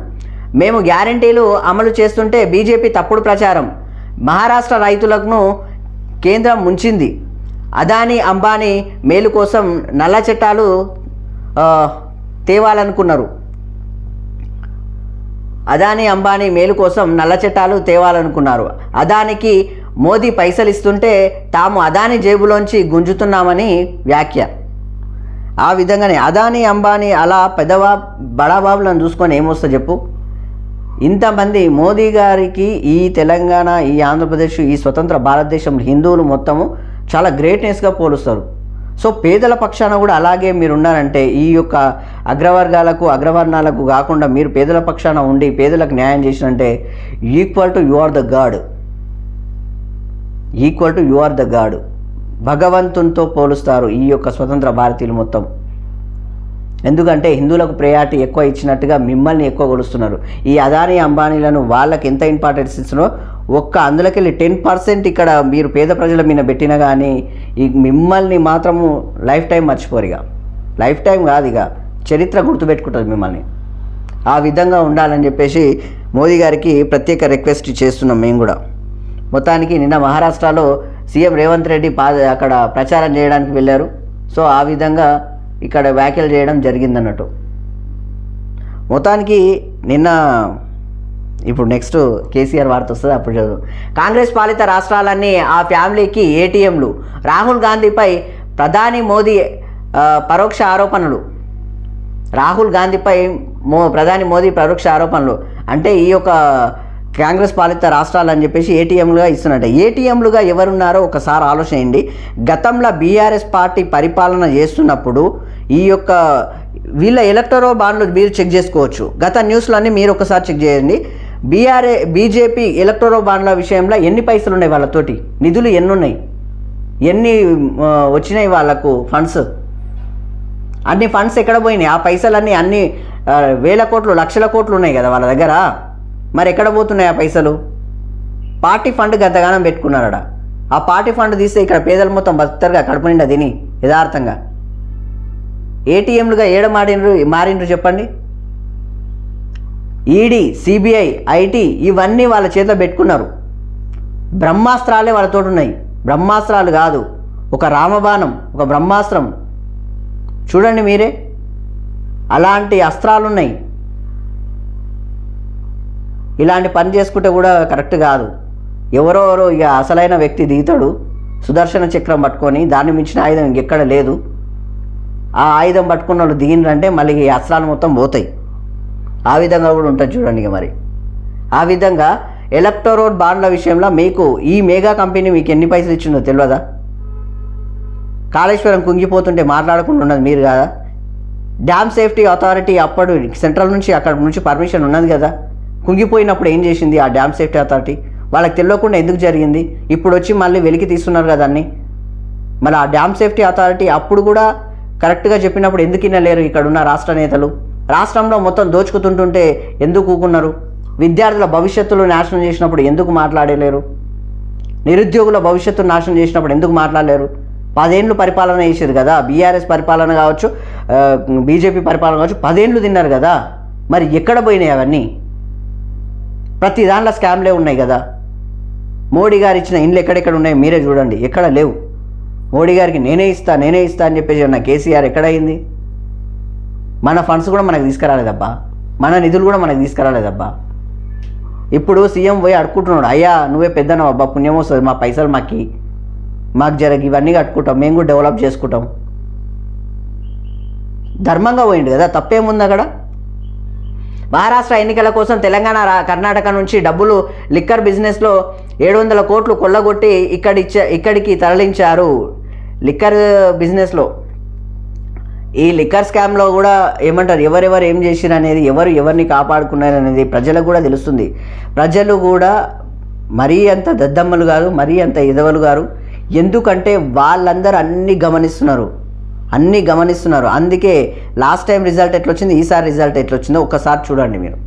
మేము గ్యారంటీలు అమలు చేస్తుంటే బీజేపీ తప్పుడు ప్రచారం. మహారాష్ట్ర రైతులను కేంద్రం ముంచింది. అదానీ అంబానీ మేలు కోసం నల్ల చట్టాలు తేవాలనుకున్నారు. అదానీ అంబానీ మేలు కోసం నల్ల చట్టాలు తేవాలనుకున్నారు. అదానికి మోదీ పైసలు ఇస్తుంటే తాము అదానీ జేబులోంచి గుంజుతున్నామని వ్యాఖ్య. ఆ విధంగానే అదానీ అంబానీ అలా బడాబాబులను చూసుకొని ఏమొస్తా చెప్పు. ఇంతమంది మోదీ గారికి ఈ తెలంగాణ, ఈ ఆంధ్రప్రదేశ్, ఈ స్వతంత్ర భారతదేశం హిందువులు మొత్తము చాలా గ్రేట్నెస్గా పోలుస్తారు. సో పేదల పక్షాన కూడా అలాగే మీరు ఉన్నారంటే, ఈ యొక్క అగ్రవర్ణాలకు కాకుండా మీరు పేదల పక్షాన ఉండి పేదలకు న్యాయం చేసినంటే equal to you are the God. భగవంతునితో పోలుస్తారు ఈ యొక్క స్వతంత్ర భారతీయులు మొత్తం. ఎందుకంటే హిందువులకు ప్రయారిటీ ఎక్కువ ఇచ్చినట్టుగా మిమ్మల్ని ఎక్కువ కొలుస్తున్నారు. ఈ అదానీ అంబానీలను వాళ్ళకి ఎంత ఇంపార్టెన్స్ ఇస్తున్నారో అందులోకెళ్ళి 10% ఇక్కడ మీరు పేద ప్రజల మీద పెట్టినా కానీ ఈ మిమ్మల్ని మాత్రము లైఫ్ టైం మర్చిపోరు. లైఫ్ టైం కాదు, చరిత్ర గుర్తుపెట్టుకుంటుంది మిమ్మల్ని. ఆ విధంగా ఉండాలని చెప్పేసి మోదీ గారికి ప్రత్యేక రిక్వెస్ట్ చేస్తున్నాం మేము కూడా. మొత్తానికి నిన్న మహారాష్ట్రలో సీఎం రేవంత్ రెడ్డి అక్కడ ప్రచారం చేయడానికి వెళ్ళారు. సో ఆ విధంగా ఇక్కడ వ్యాఖ్యలు చేయడం జరిగిందన్నట్టు. మొత్తానికి నిన్న ఇప్పుడు నెక్స్ట్ కేసీఆర్ వార్త వస్తుంది, అప్పుడు చదువు. కాంగ్రెస్ పాలిత రాష్ట్రాలన్నీ ఆ ఫ్యామిలీకి ఏటీఎంలు. రాహుల్ గాంధీపై ప్రధాని మోదీ పరోక్ష ఆరోపణలు. ప్రధాని మోదీ పరోక్ష ఆరోపణలు అంటే ఈ యొక్క కాంగ్రెస్ పాలిత రాష్ట్రాలు అని చెప్పేసి ఏటీఎంలుగా ఇస్తున్నట్టు. ఏటీఎంలుగా ఎవరున్నారో ఒకసారి ఆలోచించండి. గతంలో బీఆర్ఎస్ పార్టీ పరిపాలన చేస్తున్నప్పుడు ఈ యొక్క వీళ్ళ ఎలక్టరల్ బాండ్లు మీరు చెక్ చేసుకోవచ్చు. గత న్యూస్లన్నీ మీరు ఒకసారి చెక్ చేయండి. బీజేపీ ఎలక్టరల్ బాండ్ల విషయంలో ఎన్ని పైసలు ఉన్నాయి, వాళ్ళతోటి నిధులు ఎన్ని ఉన్నాయి, ఎన్ని వచ్చినాయి వాళ్ళకు ఫండ్స్, అన్ని ఫండ్స్ ఎక్కడ పోయినాయి, ఆ పైసలన్నీ అన్ని వేల కోట్లు లక్షల కోట్లు ఉన్నాయి కదా వాళ్ళ దగ్గర. మరి ఎక్కడ పోతున్నాయి ఆ పైసలు? పార్టీ ఫండ్ గంతగానం పెట్టుకున్నారట. ఆ పార్టీ ఫండ్ తీస్తే ఇక్కడ పేదలు మొత్తం బతుకుతారుగా కడుపు నిండా తిని. యథార్థంగా ఏటీఎంలుగా మారిండ్రు చెప్పండి. ఈడీ, సిబిఐ, ఐటీ ఇవన్నీ వాళ్ళ చేతిలో పెట్టుకున్నారు. బ్రహ్మాస్త్రాలే వాళ్ళతో ఉన్నాయి. బ్రహ్మాస్త్రాలు కాదు, ఒక రామబాణం, ఒక బ్రహ్మాస్త్రం. చూడండి మీరే, అలాంటి అస్త్రాలు ఉన్నాయి. ఇలాంటి పని చేసుకుంటే కూడా కరెక్ట్ కాదు. ఎవరెవరో ఇక అసలైన వ్యక్తి దిగుతాడు సుదర్శన చక్రం పట్టుకొని, దాన్ని మించిన ఆయుధం ఇంకెక్కడ లేదు. ఆ ఆయుధం పట్టుకున్న వాళ్ళు దిగినంటే మళ్ళీ ఈ అస్త్రాలు మొత్తం పోతాయి. ఆ విధంగా కూడా ఉంటుంది చూడండి. మరి ఆ విధంగా ఎలక్టోరల్ బాండ్ల విషయంలో మీకు ఈ మెగా కంపెనీ మీకు ఎన్ని పైసలు ఇచ్చిందో తెలియదా? కాళేశ్వరం కుంగిపోతుంటే మాట్లాడకుండా ఉన్నది మీరు కదా. డ్యామ్ సేఫ్టీ అథారిటీ అప్పుడు సెంట్రల్ నుంచి అక్కడ నుంచి పర్మిషన్ ఉన్నది కదా. కుంగిపోయినప్పుడు ఏం చేసింది ఆ డ్యామ్ సేఫ్టీ అథారిటీ? వాళ్ళకి తెలియకుండా ఎందుకు జరిగింది? ఇప్పుడు వచ్చి మళ్ళీ వెలికి తీస్తున్నారు కదా అన్నీ. మళ్ళీ ఆ డ్యామ్ సేఫ్టీ అథారిటీ అప్పుడు కూడా కరెక్ట్గా చెప్పినప్పుడు ఎందుకు వినలేరు ఇక్కడున్న రాష్ట్ర నేతలు? రాష్ట్రంలో మొత్తం దోచుకుతుంటుంటే ఎందుకు ఊకున్నారు? విద్యార్థుల భవిష్యత్తులు నాశనం చేసినప్పుడు ఎందుకు మాట్లాడలేరు? నిరుద్యోగుల భవిష్యత్తును నాశనం చేసినప్పుడు ఎందుకు మాట్లాడలేరు? 10 ఏళ్ళు పరిపాలన చేసేది కదా. బీఆర్ఎస్ పరిపాలన కావచ్చు, బీజేపీ పరిపాలన కావచ్చు, 10 ఏళ్ళు తిన్నారు కదా. మరి ఎక్కడ పోయినాయి అవన్నీ? ప్రతి దాంట్లో స్కామ్లే ఉన్నాయి కదా. మోడీ గారు ఇచ్చిన ఇండ్లు ఎక్కడెక్కడ ఉన్నాయి మీరే చూడండి, ఎక్కడ లేవు. మోడీ గారికి నేనే ఇస్తా అని చెప్పేసి ఉన్న కేసీఆర్ ఎక్కడైంది? మన ఫండ్స్ కూడా మనకు తీసుకురాలేదబ్బా, మన నిధులు కూడా మనకు తీసుకురాలేదబ్బా. ఇప్పుడు సీఎం పోయి అడుక్కుంటున్నాడు, అయ్యా నువ్వే పెద్దనవు అబ్బా, పుణ్యం వస్తుంది, మా పైసలు మాకు జరగ ఇవన్నీ కట్టుకుంటాం, మేము కూడా డెవలప్ చేసుకుంటాం. ధర్మంగా పోయిండు కదా, తప్పేముంది అక్కడ? మహారాష్ట్ర ఎన్నికల కోసం తెలంగాణ కర్ణాటక నుంచి డబ్బులు లిక్కర్ బిజినెస్లో 700 కోట్లు కొల్లగొట్టి ఇక్కడికి తరలించారు. లిక్కర్ బిజినెస్లో ఈ లిక్కర్ స్కామ్లో కూడా ఏమంటారు, ఎవరెవరు ఏం చేసిరు అనేది, ఎవరిని కాపాడుకున్నారు అనేది ప్రజలకు కూడా తెలుస్తుంది. ప్రజలు కూడా మరీ అంత దద్దమ్మలు కాదు, మరీ అంత ఎదవలు గారు. ఎందుకంటే వాళ్ళందరూ అన్నీ గమనిస్తున్నారు. అందుకే లాస్ట్ టైం రిజల్ట్ ఎట్లొచ్చింది, ఈసారి రిజల్ట్ ఎట్లొచ్చిందో ఒకసారి చూడండి మీరు.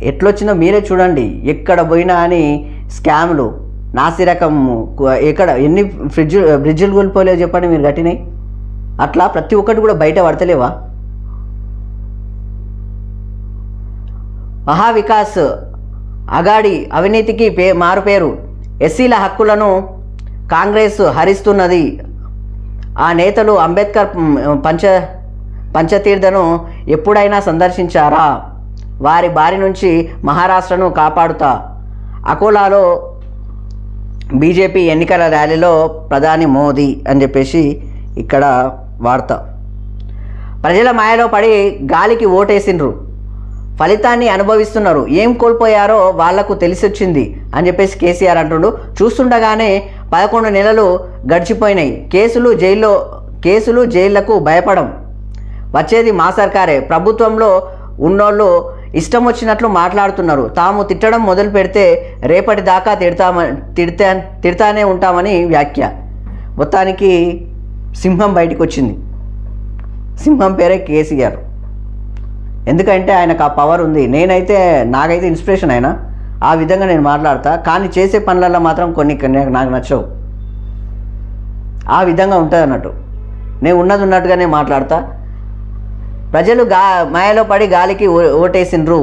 ఎట్లొచ్చిందో మీరే చూడండి. ఎక్కడ పోయినా అని స్కామ్లు, నాసిరకం, ఎక్కడ ఎన్ని బ్రిడ్జులు కూలిపోలేవు చెప్పండి మీరు కట్టినాయి. అట్లా ప్రతి ఒక్కటి కూడా బయట పడతలేవా? మహావికాస్ అగాడి అవినీతికి మారుపేరు. ఎస్సీల హక్కులను కాంగ్రెస్ హరిస్తున్నది. ఆ నేతలు అంబేద్కర్ పంచతీర్థను ఎప్పుడైనా సందర్శించారా? వారి బారి నుంచి మహారాష్ట్రను కాపాడుతా. అకోలాలో బీజేపీ ఎన్నికల ర్యాలీలో ప్రధాని మోదీ అని చెప్పేసి ఇక్కడ వార్త. ప్రజల మాయలో పడి గాలికి ఓటేసిండ్రు, ఫలితాన్ని అనుభవిస్తున్నారు. ఏం కోల్పోయారో వాళ్లకు తెలిసొచ్చింది అని చెప్పేసి కేసీఆర్ అంటుండు. చూస్తుండగానే 11 నెలలు గడిచిపోయినాయి. కేసులు జైళ్లకు భయపడం. వచ్చేది మా సర్కారే. ప్రభుత్వంలో ఉన్నోళ్ళు ఇష్టం వచ్చినట్లు మాట్లాడుతున్నారు. తాము తిట్టడం మొదలు పెడితే రేపటి దాకా తిడతానే ఉంటామని వ్యాఖ్య. మొత్తానికి సింహం బయటకు వచ్చింది. సింహం పేరే కేసీఆర్. ఎందుకంటే ఆయనకు ఆ పవర్ ఉంది. నాకైతే ఇన్స్పిరేషన్ అయినా ఆ విధంగా నేను మాట్లాడతా. కానీ చేసే పనులలో మాత్రం కొన్ని నాకు నచ్చవు. ఆ విధంగా ఉంటుంది అన్నట్టు. నేను ఉన్నట్టుగానే మాట్లాడతా. ప్రజలు మాయలో పడి గాలికి ఓటేసిండ్రు.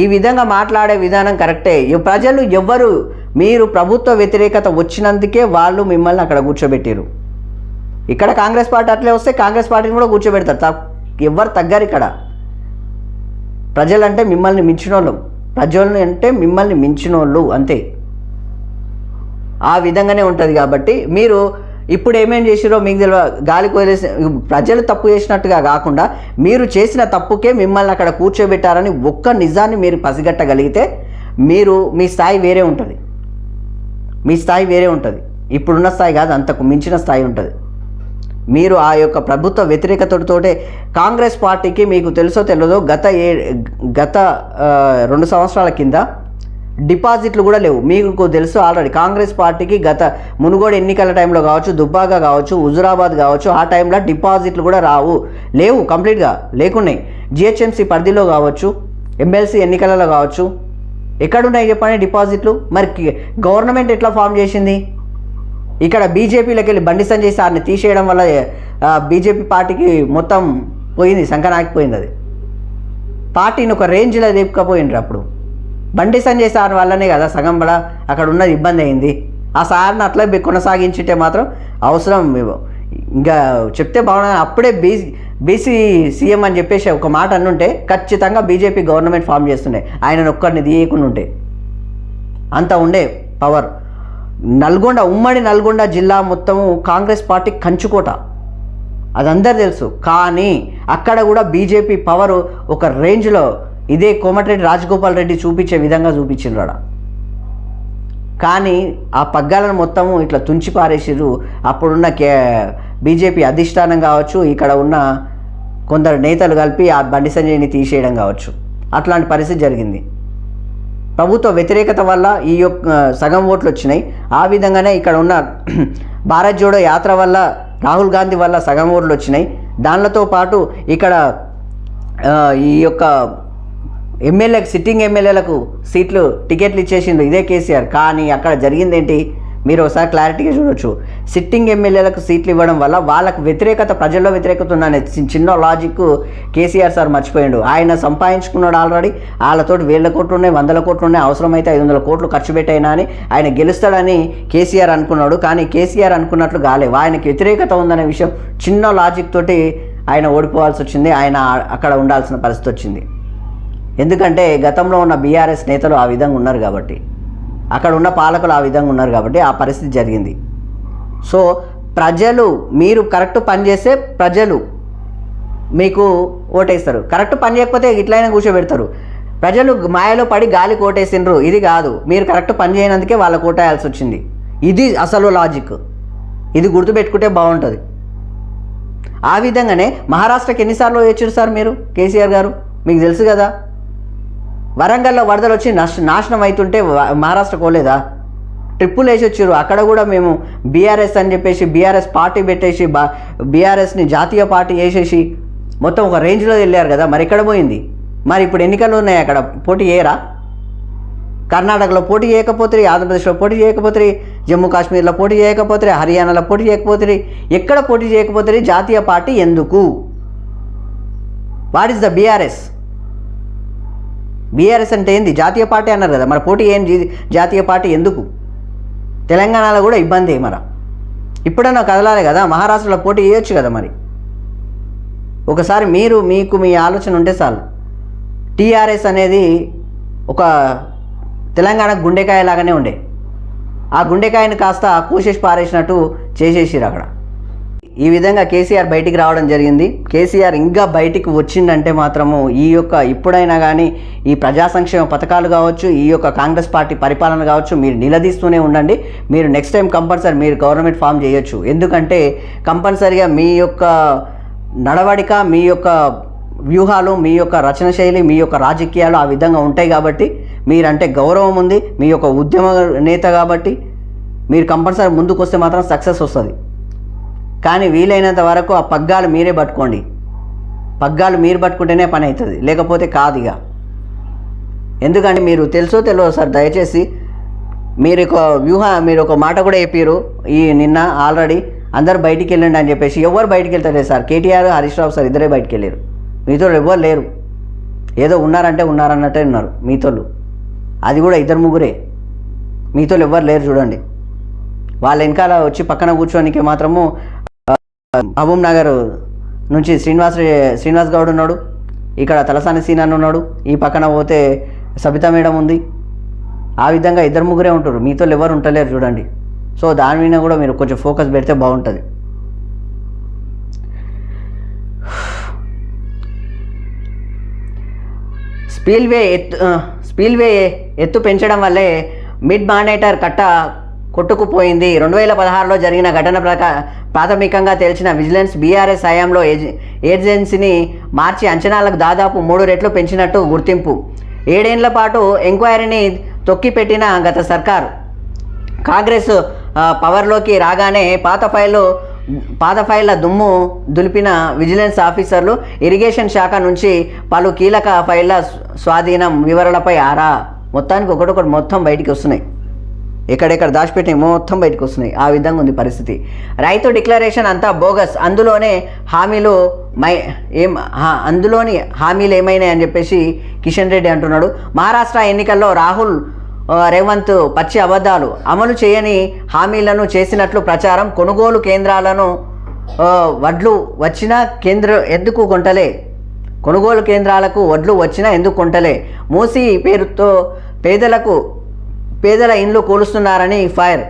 ఈ విధంగా మాట్లాడే విధానం కరెక్టే. ప్రజలు ఎవ్వరు, మీరు ప్రభుత్వ వ్యతిరేకత వచ్చినందుకే వాళ్ళు మిమ్మల్ని అక్కడ కూర్చోబెట్టారు. ఇక్కడ కాంగ్రెస్ పార్టీ అట్లే వస్తే కాంగ్రెస్ పార్టీని కూడా కూర్చోబెడతారు. ఎవ్వరు తగ్గరు ఇక్కడ. ప్రజలంటే మిమ్మల్ని మించినోళ్ళు, ప్రజలు అంటే మిమ్మల్ని మించినోళ్ళు అంతే. ఆ విధంగానే ఉంటుంది. కాబట్టి మీరు ఇప్పుడు ఏమేం చేసిరో మీకు తెలియదు. గాలికి వదిలేసి ప్రజలు తప్పు చేసినట్టుగా కాకుండా మీరు చేసిన తప్పుకే మిమ్మల్ని అక్కడ కూర్చోబెట్టారని ఒక్క నిజాన్ని మీరు పసిగట్టగలిగితే మీ స్థాయి వేరే ఉంటుంది. మీ స్థాయి వేరే ఉంటుంది. ఇప్పుడున్న స్థాయి కాదు, అంతకు మించిన స్థాయి ఉంటుంది. మీరు ఆ యొక్క ప్రభుత్వ వ్యతిరేకతతోటే కాంగ్రెస్ పార్టీకి, మీకు తెలుసో తెలియదో, గత 2 సంవత్సరాల కింద డిపాజిట్లు కూడా లేవు. మీకు తెలుసు ఆల్రెడీ కాంగ్రెస్ పార్టీకి గత మునుగోడు ఎన్నికల టైంలో కావచ్చు, దుబ్బాక కావచ్చు, హుజురాబాద్ కావచ్చు, ఆ టైంలో డిపాజిట్లు కూడా లేవు, కంప్లీట్గా లేకున్నాయి. జిహెచ్ఎంసీ పరిధిలో కావచ్చు, ఎమ్మెల్సీ ఎన్నికలలో కావచ్చు, ఎక్కడున్నాయి చెప్పండి డిపాజిట్లు? మరి గవర్నమెంట్ ఎట్లా ఫామ్ చేసింది? ఇక్కడ బీజేపీలోకి వెళ్ళి బండి సంజయ్ సార్ని తీసేయడం వల్ల బీజేపీ పార్టీకి మొత్తం పోయింది, సంకనాకిపోయింది. అది పార్టీని ఒక రేంజ్లో దిప్పుకపోయిండ్రు. అప్పుడు బండి సంజయ్ సార్ వల్లనే కదా సగం బడ అక్కడ ఉన్నది ఇబ్బంది అయింది. ఆ సార్ని అట్లా కొనసాగించుంటే మాత్రం అవసరం ఇంకా చెప్తే బాగుండదు. అప్పుడే బీసీ సీఎం అని చెప్పేసి ఒక మాట అన్నుంటే ఖచ్చితంగా బీజేపీ గవర్నమెంట్ ఫామ్ చేస్తుండే. ఆయనను ఒక్కరిని తీయకుండా ఉంటే అంత ఉండే పవర్. ఉమ్మడి నల్గొండ జిల్లా మొత్తము కాంగ్రెస్ పార్టీ కంచుకోట, అదందరూ తెలుసు. కానీ అక్కడ కూడా బీజేపీ పవర్ ఒక రేంజ్లో ఇదే కోమటిరెడ్డి రాజగోపాల్ రెడ్డి చూపించే విధంగా చూపించిండ్రు. కానీ ఆ పగ్గాలను మొత్తము ఇట్లా తుంచి పారేసిర్రు. అప్పుడున్న బీజేపీ అధిష్టానం కావచ్చు, ఇక్కడ ఉన్న కొందరు నేతలు కలిపి ఆ బండి సంజయ్ని తీసేయడం కావచ్చు, అట్లాంటి పరిస్థితి జరిగింది. ప్రభుత్వ వ్యతిరేకత వల్ల ఈ యొక్క సగం ఓట్లు వచ్చినాయి. ఆ విధంగానే ఇక్కడ ఉన్న భారత్ జోడో యాత్ర వల్ల, రాహుల్ గాంధీ వల్ల సగం ఓట్లు వచ్చినాయి. దానితో పాటు ఇక్కడ ఈ యొక్క సిట్టింగ్ ఎమ్మెల్యేలకు టికెట్లు ఇచ్చేసిండ్రు ఇదే కేసీఆర్. కానీ అక్కడ జరిగింది ఏంటి మీరు ఒకసారి క్లారిటీగా చూడొచ్చు. సిట్టింగ్ ఎమ్మెల్యేలకు సీట్లు ఇవ్వడం వల్ల వాళ్ళకు వ్యతిరేకత, ప్రజల్లో వ్యతిరేకత ఉందనే చిన్న లాజిక్ కేసీఆర్ సార్ మర్చిపోయాడు. ఆయన సంపాదించుకున్నాడు ఆల్రెడీ. వాళ్ళతో 1000 కోట్లు ఉన్నాయి, 100 కోట్లు ఉన్నాయి, అవసరమైతే 500 కోట్లు ఖర్చు పెట్టైనా అని ఆయన గెలుస్తాడని కేసీఆర్ అనుకున్నాడు. కానీ కేసీఆర్ అనుకున్నట్లు కాలేవు. ఆయనకి వ్యతిరేకత ఉందనే విషయం చిన్న లాజిక్ తోటి ఆయన ఓడిపోవాల్సి వచ్చింది. ఆయన అక్కడ ఉండాల్సిన పరిస్థితి వచ్చింది. ఎందుకంటే గతంలో ఉన్న బీఆర్ఎస్ నేతలు ఆ విధంగా ఉన్నారు కాబట్టి, అక్కడ ఉన్న పాలకులు ఆ విధంగా ఉన్నారు కాబట్టి ఆ పరిస్థితి జరిగింది. సో మీరు కరెక్ట్ పని చేస్తే ప్రజలు మీకు ఓటేస్తారు. కరెక్ట్ పని చేయకపోతే ఇట్లయినా కూర్చోబెడతారు. ప్రజలు మాయలో పడి గాలికి ఓటేసిండ్రు, ఇది కాదు. మీరు కరెక్ట్ పని చేయనందుకే వాళ్ళకు ఓటేయాల్సి వచ్చింది. ఇది అసలు లాజిక్. ఇది గుర్తుపెట్టుకుంటే బాగుంటుంది. ఆ విధంగానే మహారాష్ట్రకి ఎన్నిసార్లు వచ్చారు సార్ మీరు, కేసీఆర్ గారు? మీకు తెలుసు కదా, వరంగల్లో వరదలు వచ్చి నాశనం అవుతుంటే మహారాష్ట్ర కోలేదా? ట్రిప్పులు వేసి వచ్చారు. అక్కడ కూడా మేము బీఆర్ఎస్ అని చెప్పేసి బీఆర్ఎస్ పార్టీ పెట్టేసి బీఆర్ఎస్ని జాతీయ పార్టీ వేసేసి మొత్తం ఒక రేంజ్లో వెళ్ళారు కదా. మరి ఎక్కడ పోయింది? మరి ఇప్పుడు ఎన్నికలు ఉన్నాయి, అక్కడ పోటీ చేయరా? కర్ణాటకలో పోటీ చేయకపోతే, ఆంధ్రప్రదేశ్లో పోటీ చేయకపోతే, జమ్మూ కాశ్మీర్లో పోటీ చేయకపోతే, హర్యానాలో పోటీ చేయకపోతే, ఎక్కడ పోటీ చేయకపోతే జాతీయ పార్టీ ఎందుకు? What is the BRS? BRS అంటే ఏంది? జాతీయ పార్టీ అన్నారు కదా, మరి పోటీ ఏం జాతీయ పార్టీ ఎందుకు? తెలంగాణలో కూడా ఇబ్బంది మరి ఇప్పుడన్నా కదలాలి కదా, మహారాష్ట్రలో పోటీ చేయొచ్చు కదా. మరి ఒకసారి మీకు మీ ఆలోచన ఉంటే చాలు. టీఆర్ఎస్ అనేది ఒక తెలంగాణకు గుండెకాయ లాగానే ఉండే, ఆ గుండెకాయని కాస్త కోసేసి పారేసినట్టు చేసేసిరు అక్కడ. ఈ విధంగా కేసీఆర్ బయటికి రావడం జరిగింది. కేసీఆర్ ఇంకా బయటికి వచ్చిందంటే మాత్రము ఇప్పుడైనా కానీ ఈ ప్రజా సంక్షేమ పథకాలు కావచ్చు, ఈ యొక్క కాంగ్రెస్ పార్టీ పరిపాలన కావచ్చు, మీరు నిలదీస్తూనే ఉండండి. మీరు నెక్స్ట్ టైం కంపల్సరీ మీరు గవర్నమెంట్ ఫామ్ చేయొచ్చు. ఎందుకంటే కంపల్సరీగా మీ యొక్క నడవడిక, మీ యొక్క వ్యూహాలు, మీ యొక్క రచన శైలి, మీ యొక్క రాజకీయాలు ఆ విధంగా ఉంటాయి కాబట్టి, మీరంటే గౌరవం ఉంది, మీ యొక్క ఉద్యమ నేత కాబట్టి మీరు కంపల్సరీ ముందుకు వస్తే మాత్రం సక్సెస్ వస్తుంది. కానీ వీలైనంత వరకు ఆ పగ్గాలు మీరే పట్టుకోండి. పగ్గాలు మీరు పట్టుకుంటేనే పని అవుతుంది, లేకపోతే కాదు ఇక. ఎందుకంటే మీరు తెలుసో తెలియదు సార్, దయచేసి మీరు ఒక మాట కూడా చెప్పారు నిన్న ఆల్రెడీ, అందరు బయటికి వెళ్ళండి అని చెప్పేసి. ఎవరు బయటికి వెళ్తారు సార్? కేటీఆర్, హరీష్ రావు సార్ ఇద్దరే బయటికి వెళ్ళారు. మీతో ఎవరు లేరు, ఏదో ఉన్నారన్నట్టే ఉన్నారు మీతోళ్ళు. అది కూడా ఇద్దరు ముగ్గురే, మీతో ఎవ్వరు లేరు. చూడండి, వాళ్ళ వెనకాల వచ్చి పక్కన కూర్చోనికి మాత్రము మహబూబ్ నగర్ నుంచి శ్రీనివాస్ గౌడ్ ఉన్నాడు, ఇక్కడ తలసాని సీనాన్ ఉన్నాడు, ఈ పక్కన పోతే సబితా మేడం ఉంది. ఆ విధంగా ఇద్దరు ముగ్గురే ఉంటారు, మీతో ఎవరు ఉంటలేరు చూడండి. సో దాని మీద కూడా మీరు కొంచెం ఫోకస్ పెడితే బాగుంటుంది. స్పీల్వే ఎత్తు పెంచడం వల్లే మిడ్ మానేటర్ కట్ట కొట్టుకుపోయింది. 2016లో జరిగిన ఘటన ప్రాథమికంగా తెలిసిన విజిలెన్స్ బీఆర్ఎస్ హయాంలో ఏజెన్సీని మార్చి అంచనాలకు దాదాపు 3 రెట్లు పెంచినట్టు గుర్తింపు. 7 ఏళ్ల పాటు ఎంక్వైరీని తొక్కిపెట్టిన గత సర్కారు కాంగ్రెస్ పవర్లోకి రాగానే పాత ఫైళ్ల దుమ్ము దులిపిన విజిలెన్స్ ఆఫీసర్లు ఇరిగేషన్ శాఖ నుంచి పలు కీలక ఫైళ్ల స్వాధీనం వివరాలపై ఆరా. మొత్తానికి ఒకటొకటి మొత్తం బయటికి వస్తున్నాయి, ఎక్కడెక్కడ దాచిపెట్టి మొత్తం బయటకు వస్తున్నాయి. ఆ విధంగా ఉంది పరిస్థితి. రైతు డిక్లరేషన్ అంతా బోగస్, అందులోని హామీలు ఏమైనాయి అని చెప్పేసి కిషన్ రెడ్డి అంటున్నాడు. మహారాష్ట్ర ఎన్నికల్లో రాహుల్ రేవంత్ పచ్చి అబద్ధాలు, అమలు చేయని హామీలను చేసినట్లు ప్రచారం. కొనుగోలు కేంద్రాలను వడ్లు వచ్చినా ఎందుకు కొంటలే, కొనుగోలు కేంద్రాలకు వడ్లు వచ్చినా ఎందుకు కొంటలే, మూసి పేరుతో పేదల ఇండ్లు కూలుస్తున్నారని ఫైర్.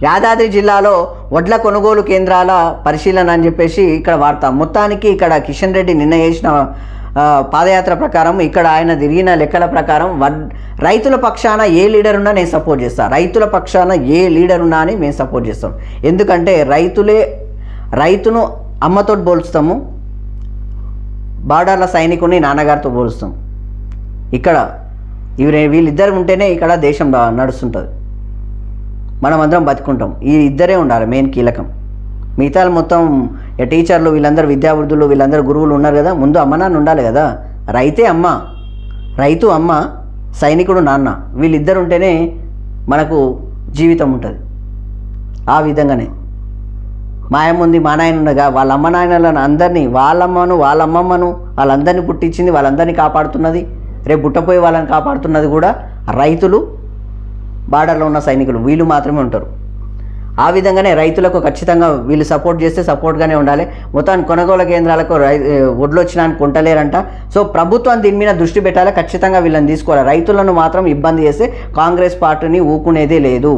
యాదాద్రి జిల్లాలో వడ్ల కొనుగోలు కేంద్రాల పరిశీలన అని చెప్పేసి ఇక్కడ వార్త. మొత్తానికి ఇక్కడ కిషన్ రెడ్డి నిన్న చేసిన పాదయాత్ర ప్రకారం, ఇక్కడ ఆయన తిరిగిన లెక్కల ప్రకారం రైతుల పక్షాన ఏ లీడర్ ఉన్నా నేను సపోర్ట్ చేస్తాను. రైతుల పక్షాన ఏ లీడర్ ఉన్నా అని మేము సపోర్ట్ చేస్తాం. ఎందుకంటే రైతును అమ్మతో పోల్చుతాము, బార్డర్ల సైనికుని నాన్నగారితో పోలుస్తాం. ఇక్కడ వీళ్ళిద్దరు ఉంటేనే ఇక్కడ దేశం నడుస్తుంటుంది, మనమందరం బతుకుంటాం. ఈ ఇద్దరే ఉండాలి మెయిన్ కీలకం. మిగతా మొత్తం టీచర్లు వీళ్ళందరూ విద్యావృద్ధులు వీళ్ళందరూ గురువులు ఉన్నారు కదా, ముందు అమ్మ నాన్న ఉండాలి కదా. రైతు అమ్మ, సైనికుడు నాన్న, వీళ్ళిద్దరు ఉంటేనే మనకు జీవితం ఉంటుంది. ఆ విధంగానే మాయముంది మా నాయన ఉండగా వాళ్ళ అమ్మ నాయనలను అందరినీ, వాళ్ళమ్మమ్మను వాళ్ళందరినీ పుట్టించింది, వాళ్ళందరినీ కాపాడుతున్నది, రేపు పుట్టపోయి వాళ్ళని కాపాడుతున్నది కూడా రైతులు, బార్డర్లో ఉన్న సైనికులు, వీళ్ళు మాత్రమే ఉంటారు. ఆ విధంగానే రైతులకు ఖచ్చితంగా వీళ్ళు సపోర్ట్ చేస్తే సపోర్ట్గానే ఉండాలి. మొత్తానికి కొనుగోలు కేంద్రాలకు వడ్లు వచ్చినానికి కొంటలేరంట. సో ప్రభుత్వం దీని మీద దృష్టి పెట్టాలి, ఖచ్చితంగా వీళ్ళని తీసుకోవాలి. రైతులను మాత్రం ఇబ్బంది చేస్తే కాంగ్రెస్ పార్టీని ఊకునేదే లేదు.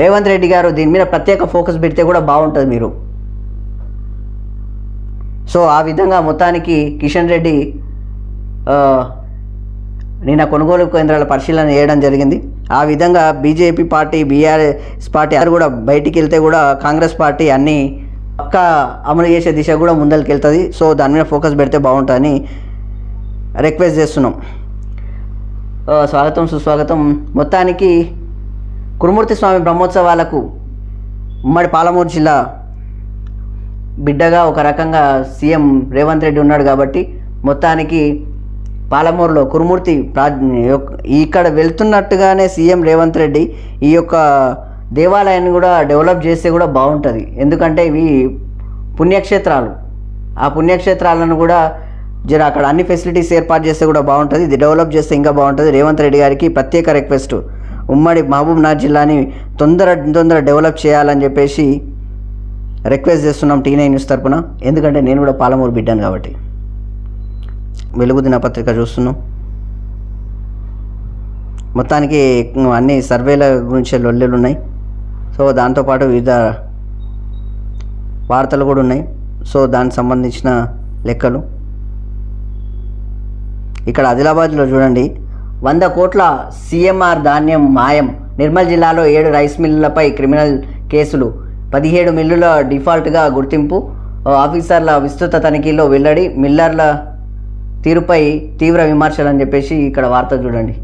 రేవంత్ రెడ్డి గారు దీని మీద ప్రత్యేక ఫోకస్ పెడితే కూడా బాగుంటుంది మీరు. సో ఆ విధంగా మొత్తానికి కిషన్ రెడ్డి నిన్న కొనుగోలు కేంద్రాల పరిశీలన చేయడం జరిగింది. ఆ విధంగా బీజేపీ పార్టీ, బీఆర్ఎస్ పార్టీ అందరూ కూడా బయటికి వెళ్తే కూడా కాంగ్రెస్ పార్టీ అన్నీ పక్కా అమలు చేసే దిశ కూడా ముందరికి వెళ్తుంది. సో దాని మీద ఫోకస్ పెడితే బాగుంటుందని రిక్వెస్ట్ చేస్తున్నాం. స్వాగతం సుస్వాగతం. మొత్తానికి కురుమూర్తి స్వామి బ్రహ్మోత్సవాలకు ఉమ్మడి పాలమూరు జిల్లా బిడ్డగా ఒక రకంగా సీఎం రేవంత్ రెడ్డి ఉన్నాడు కాబట్టి మొత్తానికి పాలమూరులో కురుమూర్తి ఇక్కడ వెళ్తున్నట్టుగానే సీఎం రేవంత్ రెడ్డి ఈ యొక్క దేవాలయాన్ని కూడా డెవలప్ చేస్తే కూడా బాగుంటుంది. ఎందుకంటే ఇవి పుణ్యక్షేత్రాలు, ఆ పుణ్యక్షేత్రాలను కూడా జర అక్కడ అన్ని ఫెసిలిటీస్ ఏర్పాటు చేస్తే కూడా బాగుంటుంది. ఇది డెవలప్ చేస్తే ఇంకా బాగుంటుంది. రేవంత్ రెడ్డి గారికి ప్రత్యేక రిక్వెస్ట్, ఉమ్మడి మహబూబ్నగర్ జిల్లాని తొందర డెవలప్ చేయాలని చెప్పేసి రిక్వెస్ట్ చేస్తున్నాం T9 న్యూస్ తరపున. ఎందుకంటే నేను కూడా పాలమూరు బిడ్డాను కాబట్టి. వెలుగు దినపత్రిక చూస్తున్నాం. మొత్తానికి అన్ని సర్వేల గురించి లొల్లెలు ఉన్నాయి. సో దాంతోపాటు వివిధ వార్తలు కూడా ఉన్నాయి. సో దానికి సంబంధించిన లెక్కలు ఇక్కడ ఆదిలాబాద్లో చూడండి. 100 కోట్ల CMR ధాన్యం మాయం. నిర్మల్ జిల్లాలో 7 రైస్ మిల్లులపై క్రిమినల్ కేసులు. 17 మిల్లుల డిఫాల్ట్గా గుర్తింపు. ఆఫీసర్ల విస్తృత తనిఖీలో వెల్లడి. మిల్లర్ల తీరుపై తీవ్ర విమర్శలు అని చెప్పేసి ఇక్కడ వార్త చూడండి.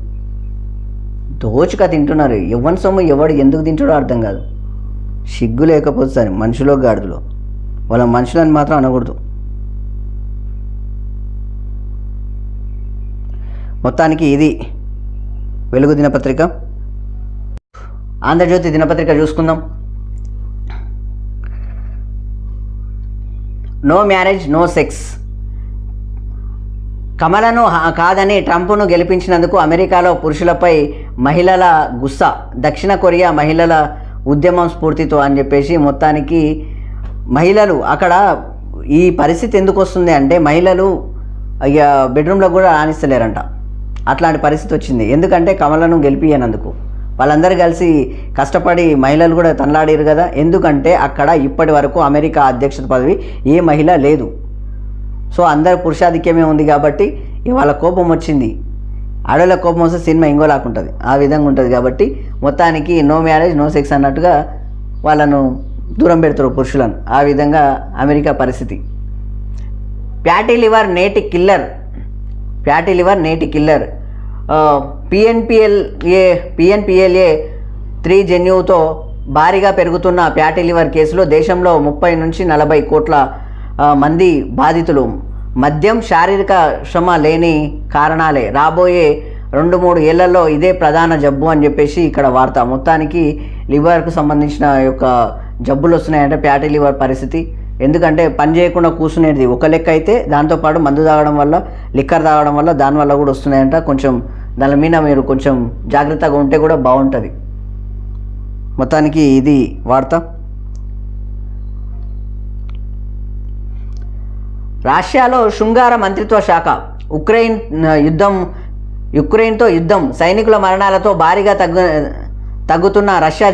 దోచుక తింటున్నారు. ఎవరి సొమ్ము ఎవడు ఎందుకు తింటాడో అర్థం కాదు. సిగ్గు లేకపోతే సరే మనుషులో గాడిదలో వాళ్ళ మనుషులని మాత్రం అనకూడదు. మొత్తానికి ఇది వెలుగు దినపత్రిక. ఆంధ్రజ్యోతి దినపత్రిక చూసుకుందాం. No marriage no sex. కమలను కాదని ట్రంప్ను గెలిపించినందుకు అమెరికాలో పురుషులపై మహిళల గుస్సా. దక్షిణ కొరియా మహిళల ఉద్యమం స్ఫూర్తితో అని చెప్పేసి మొత్తానికి మహిళలు అక్కడ ఈ పరిస్థితి ఎందుకు వస్తుంది అంటే మహిళలు ఇక బెడ్రూమ్లో కూడా రాణిస్తలేరంట. అట్లాంటి పరిస్థితి వచ్చింది. ఎందుకంటే కమలను గెలిపియనందుకు వాళ్ళందరూ కలిసి కష్టపడి మహిళలు కూడా తనలాడారు కదా. ఎందుకంటే అక్కడ ఇప్పటి వరకు అమెరికా అధ్యక్షత పదవి ఏ మహిళ లేదు. సో అందరు పురుషాధిక్యమే ఉంది కాబట్టి వాళ్ళ కోపం వచ్చింది. ఆడవాళ్ళ కోపం వస్తే సినిమా ఇంకోలాకుంటుంది, ఆ విధంగా ఉంటుంది. కాబట్టి మొత్తానికి నో మ్యారేజ్ నో సెక్స్ అన్నట్టుగా వాళ్ళను దూరం పెడతారు పురుషులను. ఆ విధంగా అమెరికా పరిస్థితి. ఫ్యాటీ లివర్ నేటి కిల్లర్. ఫ్యాటీ లివర్ నేటి కిల్లర్. PNPLA 3 జన్యువుతో భారీగా పెరుగుతున్న ఫ్యాటీ లివర్ కేసులో దేశంలో 30 నుంచి 40 కోట్ల మంది బాధితులు. మద్యం, శారీరక శ్రమ లేని కారణాలే రాబోయే 2-3 ఏళ్లలో ఇదే ప్రధాన జబ్బు అని చెప్పేసి ఇక్కడ వార్త. మొత్తానికి లివర్కు సంబంధించిన యొక్క జబ్బులు వస్తున్నాయంటే ఫ్యాటీ లివర్ పరిస్థితి. ఎందుకంటే పని చేయకుండా కూర్చునేది ఒక లెక్క అయితే దాంతోపాటు మందు తాగడం వల్ల, లిక్కర్ తాగడం వల్ల దానివల్ల కూడా వస్తున్నాయంట. కొంచెం దాని మీద మీరు కొంచెం జాగ్రత్తగా ఉంటే కూడా బాగుంటుంది. మొత్తానికి ఇది వార్త. రష్యాలో శృంగార మంత్రిత్వ శాఖ. యుక్రెయిన్తో యుద్ధం, సైనికుల మరణాలతో భారీగా తగ్గుతున్న రష్యా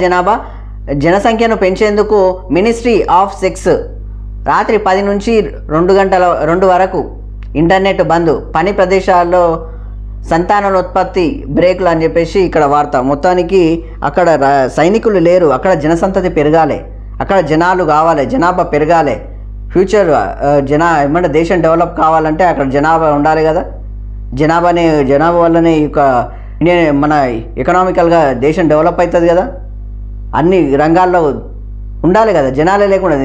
జనసంఖ్యను పెంచేందుకు మినిస్ట్రీ ఆఫ్ సెక్స్ రాత్రి 10 నుంచి 2 వరకు ఇంటర్నెట్ బంద్. పని ప్రదేశాల్లో సంతానోత్పత్తి బ్రేకులు అని చెప్పేసి ఇక్కడ వార్త. మొత్తానికి అక్కడ సైనికులు లేరు, అక్కడ జనసంతతి పెరగాలి, అక్కడ జనాలు కావాలి, జనాభా పెరగాలి. ఫ్యూచర్ ఏమంటే దేశం డెవలప్ కావాలంటే అక్కడ జనాభా ఉండాలి కదా. జనాభా వల్లనే మన ఎకనామికల్గా దేశం డెవలప్ అవుతుంది కదా. అన్ని రంగాల్లో ఉండాలి కదా, జనాలే లేకుండా.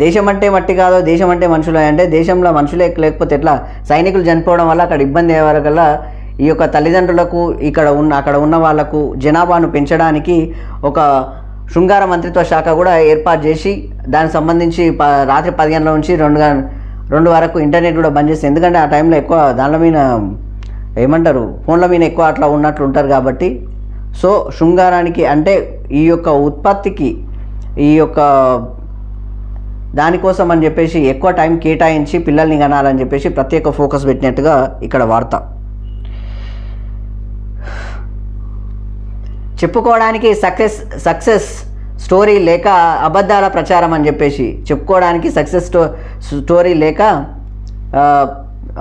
దేశం అంటే మట్టి కాదో, దేశం అంటే మనుషులే. అంటే దేశంలో మనుషులే లేకపోతే ఎట్లా? సైనికులు చనిపోవడం వల్ల అక్కడ ఇబ్బంది అయ్యే వరకల్లా ఈ యొక్క తల్లిదండ్రులకు అక్కడ ఉన్న వాళ్లకు జనాభాను పెంచడానికి ఒక శృంగార మంత్రిత్వ శాఖ కూడా ఏర్పాటు చేసి దానికి సంబంధించి రాత్రి 10 గంటల నుంచి 2 వరకు ఇంటర్నెట్ కూడా బంద్ చేసి. ఎందుకంటే ఆ టైంలో ఎక్కువ దానిల మీద ఏమంటారు, ఫోన్ల మీద ఎక్కువ అట్లా ఉన్నట్లు ఉంటారు కాబట్టి. సో శృంగారానికి అంటే ఈ యొక్క ఉత్పత్తికి ఈ యొక్క దానికోసం అని చెప్పేసి ఎక్కువ టైం కేటాయించి పిల్లల్ని కనాలని చెప్పేసి ప్రత్యేక ఫోకస్ పెట్టినట్టుగా ఇక్కడ వార్త. చెప్పుకోవడానికి సక్సెస్ స్టోరీ లేక అబద్ధాల ప్రచారం అని చెప్పేసి, చెప్పుకోవడానికి సక్సెస్ స్టోరీ లేక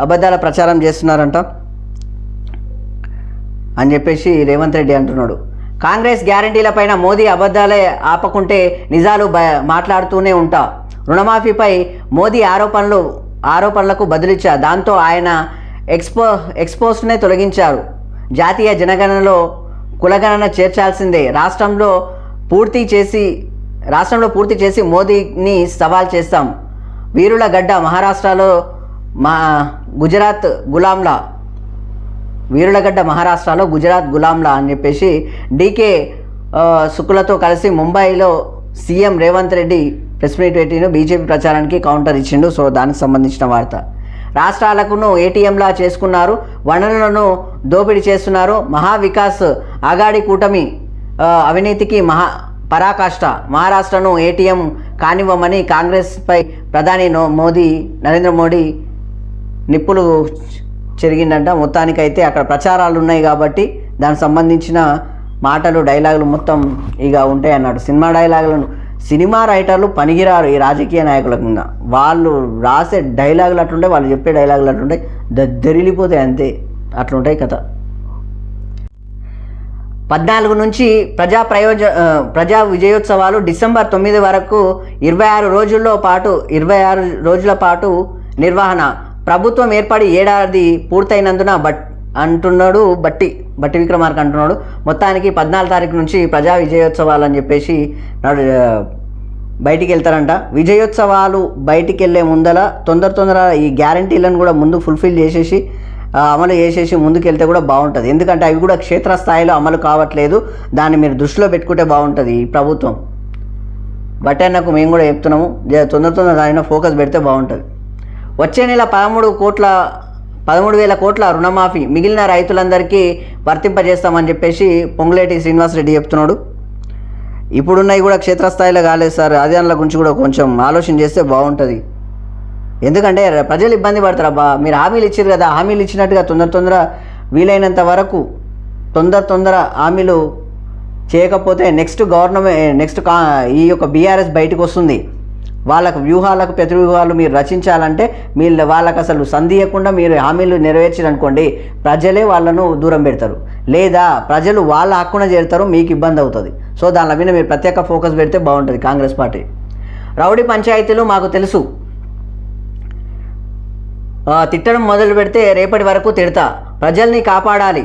అబద్ధాల ప్రచారం చేస్తున్నారంట అని చెప్పేసి రేవంత్ రెడ్డి అంటున్నాడు. కాంగ్రెస్ గ్యారంటీలపైన మోదీ అబద్ధాలే ఆపకుంటే నిజాలు మాట్లాడుతూనే ఉంటా. రుణమాఫీపై మోదీ ఆరోపణలకు బదులిచ్చా. దాంతో ఆయన ఎక్స్పోస్ట్నే తొలగించారు. జాతీయ జనగణనలో కులగణన చేర్చాల్సిందే. రాష్ట్రంలో పూర్తి చేసి మోదీని సవాల్ చేస్తాం. వీరుల గడ్డ మహారాష్ట్రలో గుజరాత్ గులాంల వీరులగడ్డ మహారాష్ట్రలో గుజరాత్ గులాంలా అని చెప్పేసి డీకే శుక్లతో కలిసి ముంబైలో CM Revanth Reddy press meet పెట్టిన బీజేపీ ప్రచారానికి కౌంటర్ ఇచ్చిండు. సో దానికి సంబంధించిన వార్త. రాష్ట్రాలకును ఏటీఎంలా చేసుకున్నారు, వనరులను దోపిడీ చేస్తున్నారు, మహావికాస్ అగాడి కూటమి అవినీతికి పరాకాష్ట, మహారాష్ట్రను ఏటీఎం కానివ్వమని కాంగ్రెస్పై ప్రధాని నరేంద్ర మోడీ నిప్పులు చెరిగిందంట. మొత్తానికైతే అక్కడ ప్రచారాలు ఉన్నాయి కాబట్టి దానికి సంబంధించిన మాటలు డైలాగులు మొత్తం ఇక ఉంటాయి అన్నాడు. సినిమా డైలాగులను సినిమా రైటర్లు పనికిరారు ఈ రాజకీయ నాయకుల కింద. వాళ్ళు రాసే డైలాగులు అట్లుంటాయి, వాళ్ళు చెప్పే డైలాగులు అట్లుంటాయి, దద్దరిల్లిపోతాయి అంతే, అట్లుంటాయి కథ. 14 నుంచి ప్రజా విజయోత్సవాలు డిసెంబర్ 9 వరకు 26 రోజుల పాటు నిర్వహణ. ప్రభుత్వం ఏర్పడి ఏడాది పూర్తయినందున అంటున్నాడు బట్టి విక్రమార్క అంటున్నాడు. మొత్తానికి 14 తారీఖు నుంచి ప్రజా విజయోత్సవాలు అని చెప్పేసి బయటికి వెళ్తారంట. విజయోత్సవాలు బయటికి వెళ్ళే ముందల తొందర ఈ గ్యారంటీలను కూడా ముందు ఫుల్ఫిల్ చేసేసి అమలు చేసేసి ముందుకు వెళ్తే కూడా బాగుంటుంది. ఎందుకంటే అవి కూడా క్షేత్రస్థాయిలో అమలు కావట్లేదు. దాన్ని మీరు దృష్టిలో పెట్టుకుంటే బాగుంటుంది ఈ ప్రభుత్వం. బట్టన్నకు మేము కూడా చెప్తున్నాము, తొందర దానిలో ఫోకస్ పెడితే బాగుంటుంది. వచ్చే నెల 13,000 కోట్ల రుణమాఫీ మిగిలిన రైతులందరికీ వర్తింపజేస్తామని చెప్పేసి పొంగులేటి శ్రీనివాసరెడ్డి చెప్తున్నాడు. ఇప్పుడున్నవి కూడా క్షేత్రస్థాయిలో కాలేదు సార్, అదే దానిల గురించి కూడా కొంచెం ఆలోచన చేస్తే బాగుంటుంది. ఎందుకంటే ప్రజలు ఇబ్బంది పడతారు. అబ్బా మీరు హామీలు ఇచ్చారు కదా, హామీలు ఇచ్చినట్టుగా తొందర వీలైనంత వరకు తొందర హామీలు చేయకపోతే నెక్స్ట్ ఈ యొక్క బీఆర్ఎస్ బయటకు వస్తుంది. వాళ్ళకు వ్యూహాలకు ప్రతివ్యూహాలు మీరు రచించాలంటే వాళ్ళకు అసలు సంధియకుండా మీరు హామీలు నెరవేర్చారనుకోండి, ప్రజలే వాళ్ళను దూరం పెడతారు, లేదా ప్రజలు వాళ్ళ హక్కున చేరుతారు, మీకు ఇబ్బంది అవుతుంది. సో దాని మీద మీరు ప్రత్యేక ఫోకస్ పెడితే బాగుంటుంది కాంగ్రెస్ పార్టీ. రౌడీ పంచాయతీలు మాకు తెలుసు, తిట్టడం మొదలు పెడితే రేపటి వరకు తిడతా. ప్రజల్ని కాపాడాలి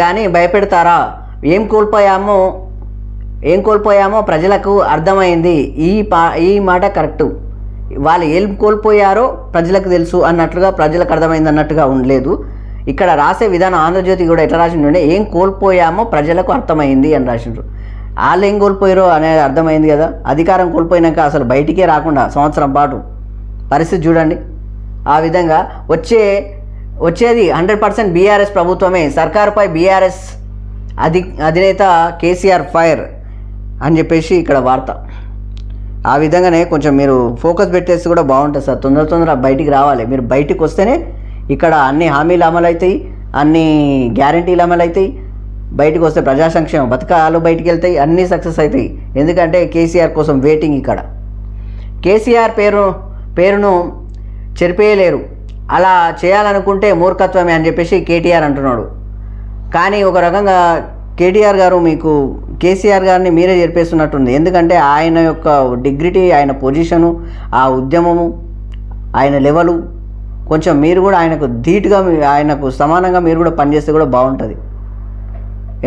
కానీ భయపెడతారా? ఏం కోల్పోయామో ప్రజలకు అర్థమైంది. ఈ మాట కరెక్టు. వాళ్ళు ఏం కోల్పోయారో ప్రజలకు తెలుసు అన్నట్లుగా, ప్రజలకు అర్థమైంది అన్నట్టుగా ఉండలేదు. ఇక్కడ రాసే విధానం ఆంధ్రజ్యోతి కూడా ఎట్లా రాసిండే, ఏం కోల్పోయామో ప్రజలకు అర్థమైంది అని రాసిండ్రు. వాళ్ళు ఏం కోల్పోయారో అనేది అర్థమైంది కదా. అధికారం కోల్పోయినాక అసలు బయటికే రాకుండా సంవత్సరం పాటు పరిస్థితి చూడండి. ఆ విధంగా వచ్చేది 100% బీఆర్ఎస్ ప్రభుత్వమే. సర్కారుపై బీఆర్ఎస్ అధినేత కేసీఆర్ ఫైర్ అని చెప్పేసి ఇక్కడ వార్త. ఆ విధంగానే కొంచెం మీరు ఫోకస్ పెట్టేసి కూడా బాగుంటుంది సార్. తొందర బయటికి రావాలి. మీరు బయటికి వస్తేనే ఇక్కడ అన్ని హామీలు అమలవుతాయి, అన్ని గ్యారంటీలు అమలవుతాయి. బయటకు వస్తే ప్రజా సంక్షేమ పథకాలు బయటికి వెళ్తాయి, అన్నీ సక్సెస్ అవుతాయి. ఎందుకంటే కేసీఆర్ కోసం వెయిటింగ్. ఇక్కడ కేసీఆర్ పేరును చెరిపేయలేరు, అలా చేయాలనుకుంటే మూర్ఖత్వమే అని చెప్పేసి కేటీఆర్ అంటున్నాడు. కానీ ఒక రకంగా కేటీఆర్ గారు మీకు కేసీఆర్ గారిని మీరే చెరిపేస్తున్నట్టుంది. ఎందుకంటే ఆయన యొక్క డిగ్నిటీ, ఆయన పొజిషను, ఆ ఉద్యమము, ఆయన లెవెలు కొంచెం మీరు కూడా ఆయనకు ధీటుగా, ఆయనకు సమానంగా మీరు కూడా పనిచేస్తే కూడా బాగుంటుంది.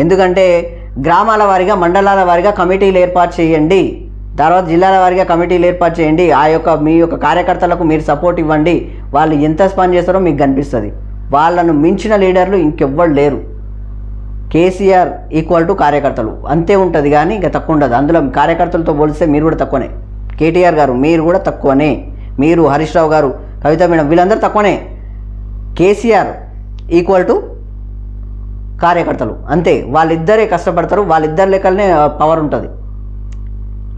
ఎందుకంటే గ్రామాల వారీగా, మండలాల వారీగా కమిటీలు ఏర్పాటు చేయండి, తర్వాత జిల్లాల వారీగా కమిటీలు ఏర్పాటు చేయండి. మీ యొక్క కార్యకర్తలకు మీరు సపోర్ట్ ఇవ్వండి. వాళ్ళు ఎంత పని చేస్తారో మీకు కనిపిస్తుంది. వాళ్ళను మించిన లీడర్లు ఇంకెవ్వరు లేరు. కేసీఆర్ ఈక్వల్ టు కార్యకర్తలు అంతే ఉంటుంది, కానీ ఇంకా తక్కువ ఉండదు. అందులో కార్యకర్తలతో పోలిస్తే మీరు కూడా తక్కువనే. కేటీఆర్ గారు మీరు కూడా తక్కువనే, మీరు హరీష్ రావు గారు, కవిత మేడం వీళ్ళందరూ తక్కువనే. కేసీఆర్ ఈక్వల్ టు కార్యకర్తలు అంతే. వాళ్ళిద్దరే కష్టపడతారు, వాళ్ళిద్దరి లెక్కలనే పవర్ ఉంటుంది.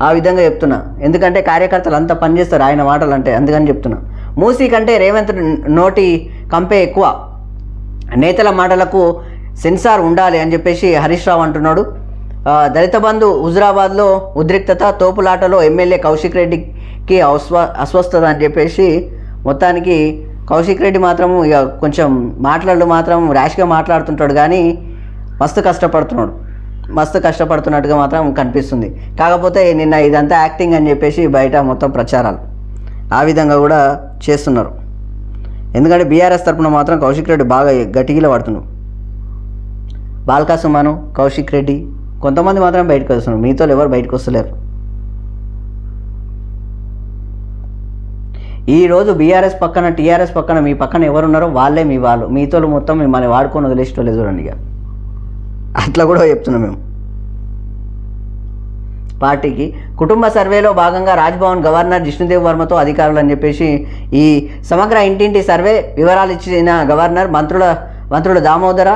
ఆ విధంగా చెప్తున్నా. ఎందుకంటే కార్యకర్తలు అంతా పనిచేస్తారు ఆయన మాటలు అంటే, అందుకని చెప్తున్నా. మూసీ కంటే రేవంత్ నోటి కంపే ఎక్కువ, నేతల మాటలకు సెన్సార్ ఉండాలి అని చెప్పేసి హరీష్ రావు అంటున్నాడు. దళిత బంధు హుజురాబాద్లో ఉద్రిక్తత, తోపులాటలో ఎమ్మెల్యే కౌశిక్ రెడ్డికి అస్వస్థత అని చెప్పేసి మొత్తానికి కౌశిక్ రెడ్డి మాత్రము ఇక కొంచెం మాత్రం ర్యాష్గా మాట్లాడుతుంటాడు, కానీ మస్తు కష్టపడుతున్నట్టుగా మాత్రం కనిపిస్తుంది. కాకపోతే నిన్న ఇదంతా యాక్టింగ్ అని చెప్పేసి బయట మొత్తం ప్రచారాలు ఆ విధంగా కూడా చేస్తున్నారు. ఎందుకంటే బీఆర్ఎస్ తరఫున మాత్రం కౌశిక్ రెడ్డి బాగా గట్టిగిల పడుతున్నాడు. బాల్కా సుమను, కౌశిక్ రెడ్డి కొంతమంది మాత్రం బయటకు వస్తున్నారు, మీతో ఎవరు బయటకు వస్తలేరు. ఈరోజు బీఆర్ఎస్ పక్కన టీఆర్ఎస్ పక్కన మీ పక్కన ఎవరున్నారో వాళ్ళే మీ వాళ్ళు, మీతో మొత్తం మిమ్మల్ని వాడుకొని వదిలేసేటోళ్ళు చూడండి. ఇక అట్లా కూడా చెప్తున్నాం మేము. పార్టీకి కుటుంబ సర్వేలో భాగంగా రాజ్భవన్ గవర్నర్ జిష్ణుదేవ్ వర్మతో అధికారులు అని చెప్పేసి ఈ సమగ్ర ఇంటింటి సర్వే వివరాలు ఇచ్చిన గవర్నర్ మంత్రుల దామోదర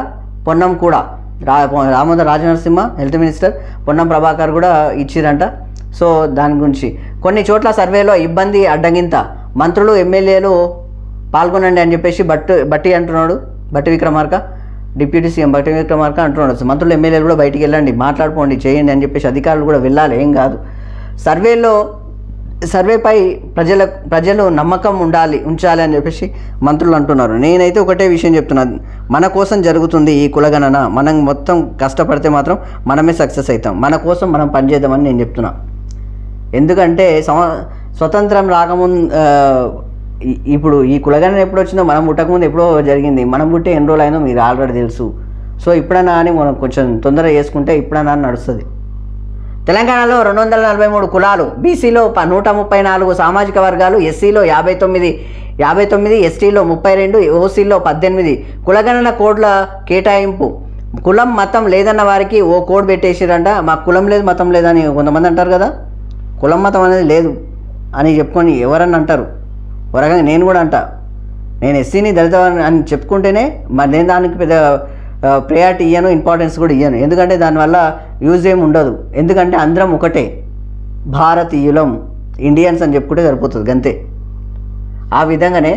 పొన్నం కూడా దామోదర రాజనరసింహ హెల్త్ మినిస్టర్ పొన్నం ప్రభాకర్ కూడా ఇచ్చిరంట. సో దాని గురించి కొన్ని చోట్ల సర్వేలో ఇబ్బంది అడ్డగింత మంత్రులు ఎమ్మెల్యేలు పాల్గొనండి అని చెప్పేసి బట్టి అంటున్నాడు. బట్టి విక్రమార్క డిప్యూటీ సీఎం బట్టి విక్రమార్క అంటున్నాడు. మంత్రులు ఎమ్మెల్యేలు కూడా బయటికి వెళ్ళండి, మాట్లాడుకోండి, చేయండి అని చెప్పేసి అధికారులు కూడా వెళ్ళాలి, ఏం కాదు. సర్వేపై ప్రజలు నమ్మకం ఉంచాలి అని చెప్పేసి మంత్రులు అంటున్నారు. నేనైతే ఒకటే విషయం చెప్తున్నాను, మన కోసం జరుగుతుంది ఈ కులగణన. మనం మొత్తం కష్టపడితే మాత్రం మనమే సక్సెస్ అవుతాం. మన కోసం మనం పనిచేద్దామని నేను చెప్తున్నా. ఎందుకంటే స్వతంత్రం రాకముందు ఇప్పుడు ఈ కులగణన ఎప్పుడు వచ్చిందో మనం పుట్టకముందు ఎప్పుడో జరిగింది. మనం పుట్టే ఎన్ని రోజులు అయినా మీరు ఆల్రెడీ తెలుసు. సో ఇప్పుడన్నా అని మనం కొంచెం తొందరగా చేసుకుంటే ఇప్పుడన్నా నడుస్తుంది. తెలంగాణలో 243 కులాలు, బీసీలో 134 సామాజిక వర్గాలు, ఎస్సీలో 59, ఎస్టీలో 32, ఓసీలో 18 కులగణన కోడ్ల కేటాయింపు. కులం మతం లేదన్న వారికి ఓ కోడ్ పెట్టేసిరంట. మాకు కులం లేదు మతం లేదని కొంతమంది అంటారు కదా. కులం మతం అనేది లేదు అని చెప్పుకొని ఎవరన్నా అంటారు. వరగా నేను కూడా అంటా, నేను ఎస్సీని దళిత అని చెప్పుకుంటేనే మరి నేను దానికి పెద్ద ప్రయారిటీ ఇయ్యను, ఇంపార్టెన్స్ కూడా ఇయ్యను. ఎందుకంటే దానివల్ల యూజ్ ఏమి ఉండదు. ఎందుకంటే అందరం ఒకటే, భారతీయులం, ఇండియన్స్ అని చెప్పుకుంటే సరిపోతుంది గంతే. ఆ విధంగానే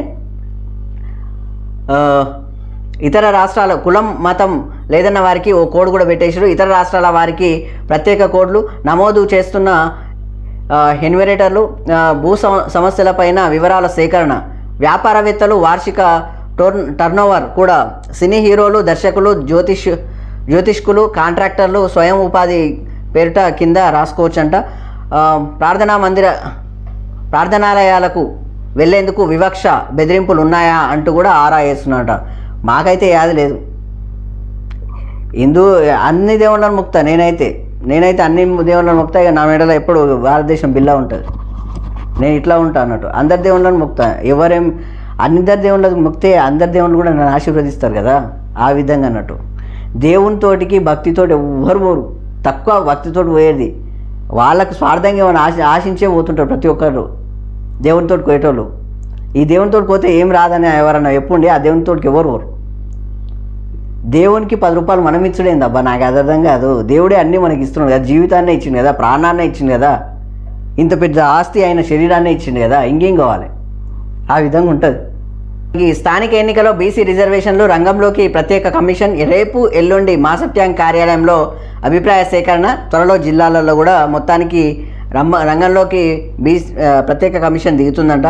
ఇతర రాష్ట్రాల కులం మతం లేదన్న వారికి ఓ కోడ్ కూడా పెట్టేసారు. ఇతర రాష్ట్రాల వారికి ప్రత్యేక కోడ్లు. నమోదు చేస్తున్న ఎన్యూమరేటర్లు, భూ సమస్యలపైన వివరాల సేకరణ. వ్యాపారవేత్తలు వార్షిక టర్నోవర్ కూడా. సినీ హీరోలు, దర్శకులు, జ్యోతిష్కులు, కాంట్రాక్టర్లు స్వయం ఉపాధి పేరిట కింద రాసుకోవచ్చంట. ప్రార్థనాలయాలకు వెళ్ళేందుకు వివక్ష బెదిరింపులు ఉన్నాయా అంటూ కూడా ఆరా వేస్తున్నట. మాకైతే యాది లేదు. అన్ని దేవుళ్ళను ముక్తా నేనైతే అన్ని దేవుళ్ళను ముక్తా. ఇక నా మెడలో ఎప్పుడు భారతదేశం బిల్లా ఉంటుంది. నేను ఇట్లా ఉంటా అన్నట్టు. అందరి దేవుళ్ళను ముక్తా. అందరి దేవుళ్ళకు ముక్తే అందరి దేవుళ్ళు కూడా నన్ను ఆశీర్వదిస్తారు కదా. ఆ విధంగా అన్నట్టు. దేవునితోటికి భక్తితోటి ఎవ్వరు పోరు. తక్కువ భక్తితోటి పోయేది. వాళ్ళకు స్వార్థంగా ఏమైనా ఆశించే పోతుంటారు ప్రతి ఒక్కరు దేవునితోటి పోయేటోళ్ళు. ఈ దేవునితోటి పోతే ఏం రాదని ఎవరన్నా చెప్పుండి, ఆ దేవునితోటికి ఎవరు పోరు. దేవునికి 10 రూపాయలు మనం ఇచ్చుడేంది అబ్బా, నాకు అది అర్థం కాదు. దేవుడే అన్నీ మనకి ఇస్తున్నాడు కదా. జీవితాన్నే ఇచ్చింది కదా, ప్రాణాన్నే ఇచ్చింది కదా, ఇంత పెద్ద ఆస్తి అయిన శరీరాన్నే ఇచ్చింది కదా, ఇంకేం కావాలి. ఆ విధంగా ఉంటుంది. ఈ స్థానిక ఎన్నికలో బీసీ రిజర్వేషన్లు రంగంలోకి ప్రత్యేక కమిషన్. రేపు ఎల్లుండి మాసప్యాంక్ కార్యాలయంలో అభిప్రాయ సేకరణ. త్వరలో జిల్లాలలో కూడా మొత్తానికి రంగంలోకి ప్రత్యేక కమిషన్ దిగుతుందంట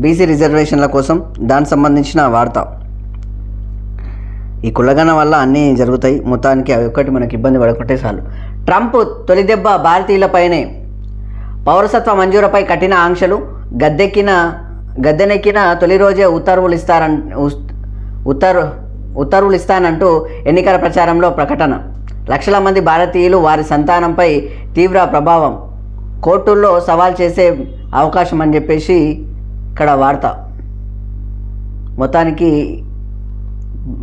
బీసీ రిజర్వేషన్ల కోసం. దానికి సంబంధించిన వార్త. ఈ కులగణ వల్ల అన్నీ జరుగుతాయి. మొత్తానికి అవి ఒక్కటి మనకి ఇబ్బంది పడకుంటే చాలు. ట్రంప్ తొలి దెబ్బ భారతీయులపైనే. పౌరసత్వ మంజూరుపై కఠిన ఆంక్షలు. గద్దెనెక్కిన తొలి రోజే ఉత్తర్వులు ఇస్తానంటూ ఎన్నికల ప్రచారంలో ప్రకటన. లక్షల మంది భారతీయులు వారి సంతానంపై తీవ్ర ప్రభావం. కోర్టుల్లో సవాల్ చేసే అవకాశం అని చెప్పేసి ఇక్కడ వార్త. మొత్తానికి